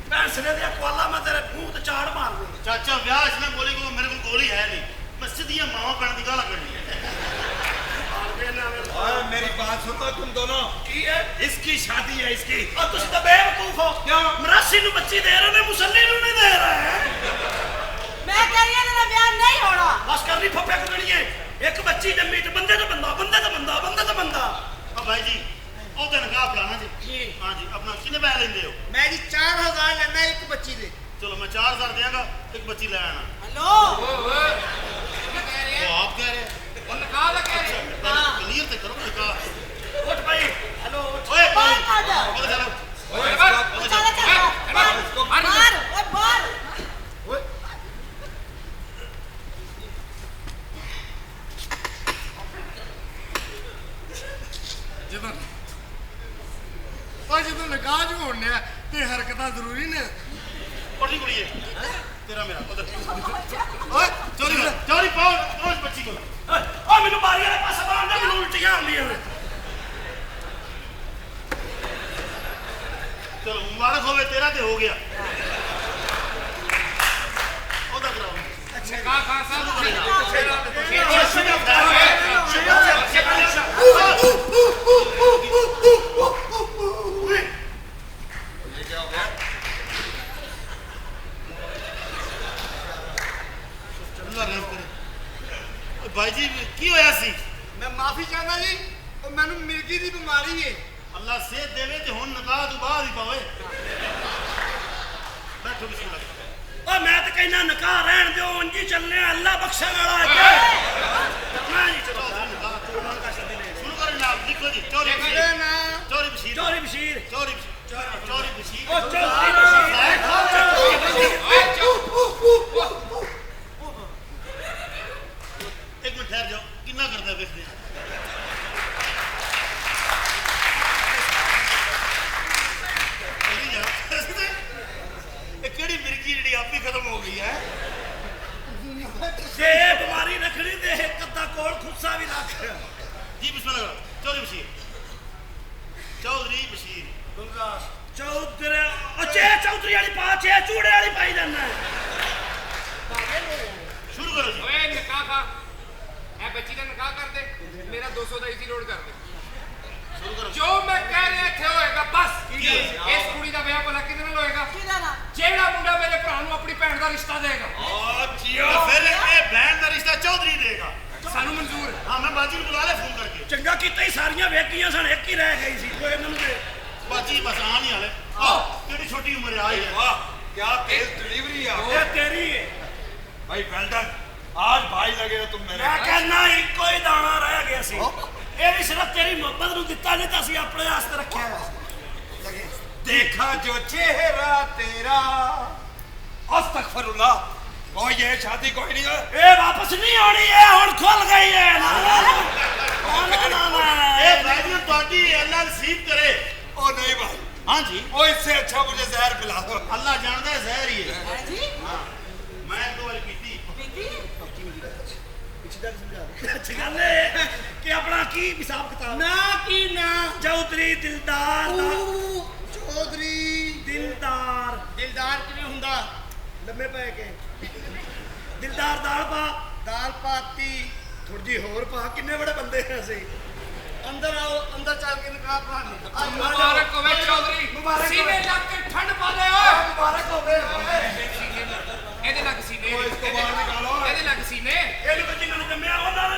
ਪੈਸਲੇ ਦੇ ਕੋਲਾ ਮੈਂ ਤੇਰੇ ਮੂੰਹ ਤੇ ਚਾੜ ਮਾਰ ਦੂੰ ਚਾਚਾ ਵਿਆਹ ਇਸ ਨੇ ਬੋਲੇ ਕਿ ਮੇਰੇ ਕੋਲ ਗੋਲੀ ਹੈ ਨਹੀਂ ਮਸਜਿਦ ਦੀਆਂ ਮਾਵਾਂ ਪੈਣ ਦੀ ਗਾਲਾਂ ਕੱਢੀ ਹੈ और मेरी बात सुनो तुम दोनों ਕੀ ਹੈ इसकी शादी है इसकी ਆ ਤੁਸੀਂ ਤਾਂ ਬੇਵਕੂਫ ਹੋ ਕਿਉਂ? ਮਰਾਸੀ ਨੂੰ ਬੱਚੀ ਦੇ ਰਹੇ ਨੇ ਮੁਸੱਲੀ ਨੂੰ ਨਹੀਂ ਦੇ ਰਹੇ ਮੈਂ ਕਹਿ ਰਹੀ ਹਾਂ ਇਹਦਾ ਵਿਆਹ ਨਹੀਂ ਹੋਣਾ। ਬਸ ਕਰਨੀ ਫੱਫੇ ਕੜੀਏ ਇੱਕ ਬੱਚੀ ਜੰਮੀ ਤੇ ਬੰਦੇ ਤੋਂ ਬੰਦਾ ਬੰਦੇ ਤੋਂ ਬੰਦਾ ਬੰਦੇ ਤੋਂ ਬੰਦਾ ਆ ਭਾਈ ਜੀ ਉਹ ਤਾਂ ਨਿਕਾਹ ਪਲਾਣਾ ਜੀ ਜੀ ਹਾਂ ਜੀ ਆਪਣਾ ਕਿੰਨੇ ਪੈਸੇ ਲੈਂਦੇ ਹੋ ਮੈਂ ਜੀ 4000 ਲੈਣਾ ਇੱਕ ਬੱਚੀ ਦੇ। ਚਲੋ ਮੈਂ 4000 ਦਿਆਂਗਾ ਇੱਕ ਬੱਚੀ ਲੈ ਆਣਾ ਹੈਲੋ ਕੀ ਕਹਿ ਰਹੇ ਉਹ ਆਪ ਕਹਿ ਰਹੇ ਉਹ ਨਿਕਾਹ ਦਾ ਕਹਿ ਰਹੇ ਕਲੀਅਰ ਤੇ ਕਰੋ ਨਿਕਾਹ ਉੱਠ ਭਾਈ ਹੈਲੋ ਓਏ ਬਾਹਰ ਕੱਢ। ਉਹ ਚਲੋ ਚੱਲ ਚੱਲ ਬਾਹਰ ਓਏ ਬਾਹਰ। ਜਦੋਂ ਨਿਕਾਹ ਚ ਹੋਣੇ ਆ ਤੇ ਹਰਕਤਾਂ ਜ਼ਰੂਰੀ ਨੇ। ਪੜੀ ਕੁੜੀਏ ਤੇਰਾ ਮੇਰਾ ਉਧਰ ਓਏ ਚੋਰੀ ਪਾਓ ਰੋਜ਼ ਬੱਚੀ ਕੋਲ ਓ ਮੈਨੂੰ ਬਾਰੀ ਵਾਲੇ ਪਾਸੇ ਬਾਹਰ ਨਾ ਮੈਨੂੰ ਉਲਟੀਆਂ ਆਉਂਦੀਆਂ ਨੇ ਚਲੋ ਮੁਬਾਰਕ ਹੋਵੇ ਤੇਰਾ ਤੇ ਹੋ ਗਿਆ ਉਹਦਾ ਕਰਾਓ ਨਿਕਾਹ ਖਾਨ ਸਾਹਿਬ ये क्या हो गया ਅੱਲਾ ਰਹਿਮ ਕਰੇ ਓਏ ਭਾਈ ਜੀ ਕੀ ਹੋਇਆ ਸੀ ਮੈਂ ਮਾਫੀ ਚਾਹੁੰਦਾ ਜੀ ਉਹ ਮੈਨੂੰ ਮਿਰਗੀ ਦੀ ਬਿਮਾਰੀ ਹੈ। ਅੱਲਾ ਸਿਹਤ ਦੇਵੇ ਤੇ ਹੁਣ ਨਿਕਾਹ ਤੋਂ ਬਾਅਦ ਹੀ ਪਾਵੇ ਬੈਠੋ ਬਿਸਮਿਲ੍ਲਾ ਓ ਮੈਂ ਤਾਂ ਕਹਿੰਦਾ ਨਿਕਾਹ ਰਹਿਣ ਦਿਓ ਉਂਝ ਹੀ ਚੱਲਨੇ ਆ ਅੱਲਾ ਬਖਸ਼ਣ ਵਾਲਾ ਹੈ ਮੈਂ ਨਹੀਂ ਚਲੋ ਚਲੋ ਨਿਕਾਹ ਸ਼ੁਰੂ ਕਰੋ ਜਨਾਬ ਲਿਖੋ ਜੀ ਚੋਰੀ ਮੇਰੇ ਬਸ਼ੀਰ ਨਾਂ ਚੋਰੀ ਬਸ਼ੀਰ ਚੋਰੀ ਬਸ਼ੀਰ ਚੋਰੀ ਚੋਰੀ ਬਸ਼ੀਰ ਓ ਚੋਰੀ ਬਸ਼ੀਰ ਇੱਕ ਮਿੰਟ ਠਹਿਰ ਜਾਓ ਕਿੰਨਾ ਕਰਦਾ ਵੇਖਦੇ ਆ ਇਹ ਕਿਹੜੀ ਮਿਰਗੀ ਜਿਹੜੀ ਆਪ ਹੀ ਖਤਮ ਹੋ ਗਈ ਹੈ ਜੇ ਇਹ ਬਿਮਾਰੀ ਰੱਖਣੀ ਤੇ ਇੱਕ ਅੱਧਾ ਕੋਲ ਖੁੱਸਾ ਵੀ ਰੱਖ ਜੀ ਬਿਸਮਿਲ੍ਲਾ ਚੌਧਰੀ ਬਸ਼ੀਰ ਚੌਧਰੀ ਬਸ਼ੀਰ ਚੌਧਰੀ ਅੱਛੇ ਚੌਧਰੀ ਵਾਲੀ ਪਾ ਚੂੜੇ ਵਾਲੀ ਪਾਈ ਜਾਂਦਾ ਸ਼ੁਰੂ ਕਰੋ ਜੀ ਓਏ ਨਿਕਾਹ ਖਾ 200 ਦਾ ਈਜ਼ੀ ਲੋਡ ਕਰ ਦੇ ਸ਼ੁਰੂ ਕਰੋ ਜੋ ਮੈਂ ਕਹਿ ਰਿਹਾ ਇੱਥੇ ਹੋਏਗਾ ਬਸ ਕੀ? ਇਸ ਕੁੜੀ ਦਾ ਵਿਆਹ ਭਲਾ ਕਿਹਦੇ ਨਾਲ ਹੋਏਗਾ ਕਿਹਦਾ ਨਾ ਜਿਹੜਾ ਮੁੰਡਾ ਮੇਰੇ ਭਰਾ ਨੂੰ ਆਪਣੀ ਭੈਣ ਦਾ ਰਿਸ਼ਤਾ ਦੇਗਾ ਤਾਂ ਫਿਰ ਇਹ ਬਹਿਣ ਦਾ ਰਿਸ਼ਤਾ ਚੌਧਰੀ ਦੇਗਾ ਸਾਨੂੰ ਮਨਜ਼ੂਰ ਹੈ ਹਾਂ ਮੈਂ ਬਾਜੀ ਨੂੰ ਬੁਲਾ ਲਿਆ ਫੋਨ ਕਰਕੇ ਚੰਗਾ ਕੀਤਾ ਹੀ ਸਾਰੀਆਂ ਵੇਖੀਆਂ ਸਨ ਇੱਕ ਹੀ ਰਹਿ ਗਈ ਸੀ ਕੋਈ ਇਹਨਾਂ ਨੂੰ ਦੇ ਬਾਜੀ ਬਸ ਆਣ ਹੀ ਵਾਲੇ ਆਹ ਕਿਹੜੀ ਛੋਟੀ ਉਮਰ ਆ ਹੀ ਹੈ वाह क्या तेज डिलीवरी है ਇਹ ਤੇਰੀ ਹੈ भाई वेल डन आज भाई लगे हो तुम मेरे ਮੈਂ ਕਹਿੰਦਾ ਇੱਕੋ ਹੀ ਦਾਣਾ ਰਹਿ ਗਿਆ ਸੀ ਇਹ ਵੀ ਸਿਰਫ ਤੇਰੀ ਮੁਹੱਬਤ ਨੂੰ ਦਿੱਤਾ ਨਹੀਂ ਤਾਂ ਅਸੀਂ ਆਪਣੇ ਵਾਸਤੇ ਰੱਖਿਆ ਹੋਇਆ ਸੀ देखा जो चेहरा तेरा अस्तगफिरुल्लाह कोई ये शादी कोई नहीं है ਇਹ ਵਾਪਸ ਨਹੀਂ ਆਉਣੀ ਇਹ ਹੁਣ ਖੁੱਲ ਗਈ ਹੈ ਨਾ ਇਹ ਬਾਜੀ ਤੁਹਾਡੀ ਅੱਲਾ ਨਸੀਬ ਕਰੇ ओ नहीं भाई ਹਾਂ ਜੀ ओ इससे अच्छा मुझे जहर पिला दो ਅੱਲਾ ਜਾਣਦਾ ਹੈ ਜ਼ਹਿਰ ਹੀ ਹੈ ਹੈ ਜੀ ਹਾਂ ਮੈਂ ਇੱਕ ਦੋ ਵਾਰ ਕੀਤੀ ਬੀਬੀ ਅੱਛੀ ਗੱਲ ਹੈ ਕਿ ਆਪਣਾ ਕੀ ਹਿਸਾਬ ਕਿਤਾਬ ਨਾ ਕੀ ਨਾ ਚੌਧਰੀ ਦਿਲਦਾਰ ਦਾ ਚੌਧਰੀ ਦਿਲਦਾਰ ਦਿਲਦਾਰ ਕਿਵੇਂ ਹੁੰਦਾ ਲੰਮੇ ਪੈ ਕੇ ਦਿਲਦਾਰ ਦਾਲ ਪਾਤੀ ਥੋੜੀ ਜਿਹੀ ਹੋਰ ਪਾ ਕਿੰਨੇ ਬੜੇ ਬੰਦੇ ਆ ਅਸੀਂ ਅੰਦਰ ਆਓ ਅੰਦਰ ਚੱਲ ਕੇ ਨਿਕਾਹ ਪੜਾਣੀ ਮੁਬਾਰਕ ਹੋਵੇ ਚੌਧਰੀ ਮੁਬਾਰਕ ਸੀਨੇ ਹੋਵੇ। ਲੱਗ ਕੇ ਠੰਡ ਪਾ ਦੇ ਓਏ ਮੁਬਾਰਕ ਹੋਵੇ ਇਹਦੇ ਲੱਗ ਸੀਨੇ इसको बाहर निकालो ਇਹਦੇ ਲੱਗ ਸੀਨੇ ਇਹਨੂੰ ਜਿਨ੍ਹਾਂ ਨੇ ਜੰਮਿਆ ਉਹਨਾਂ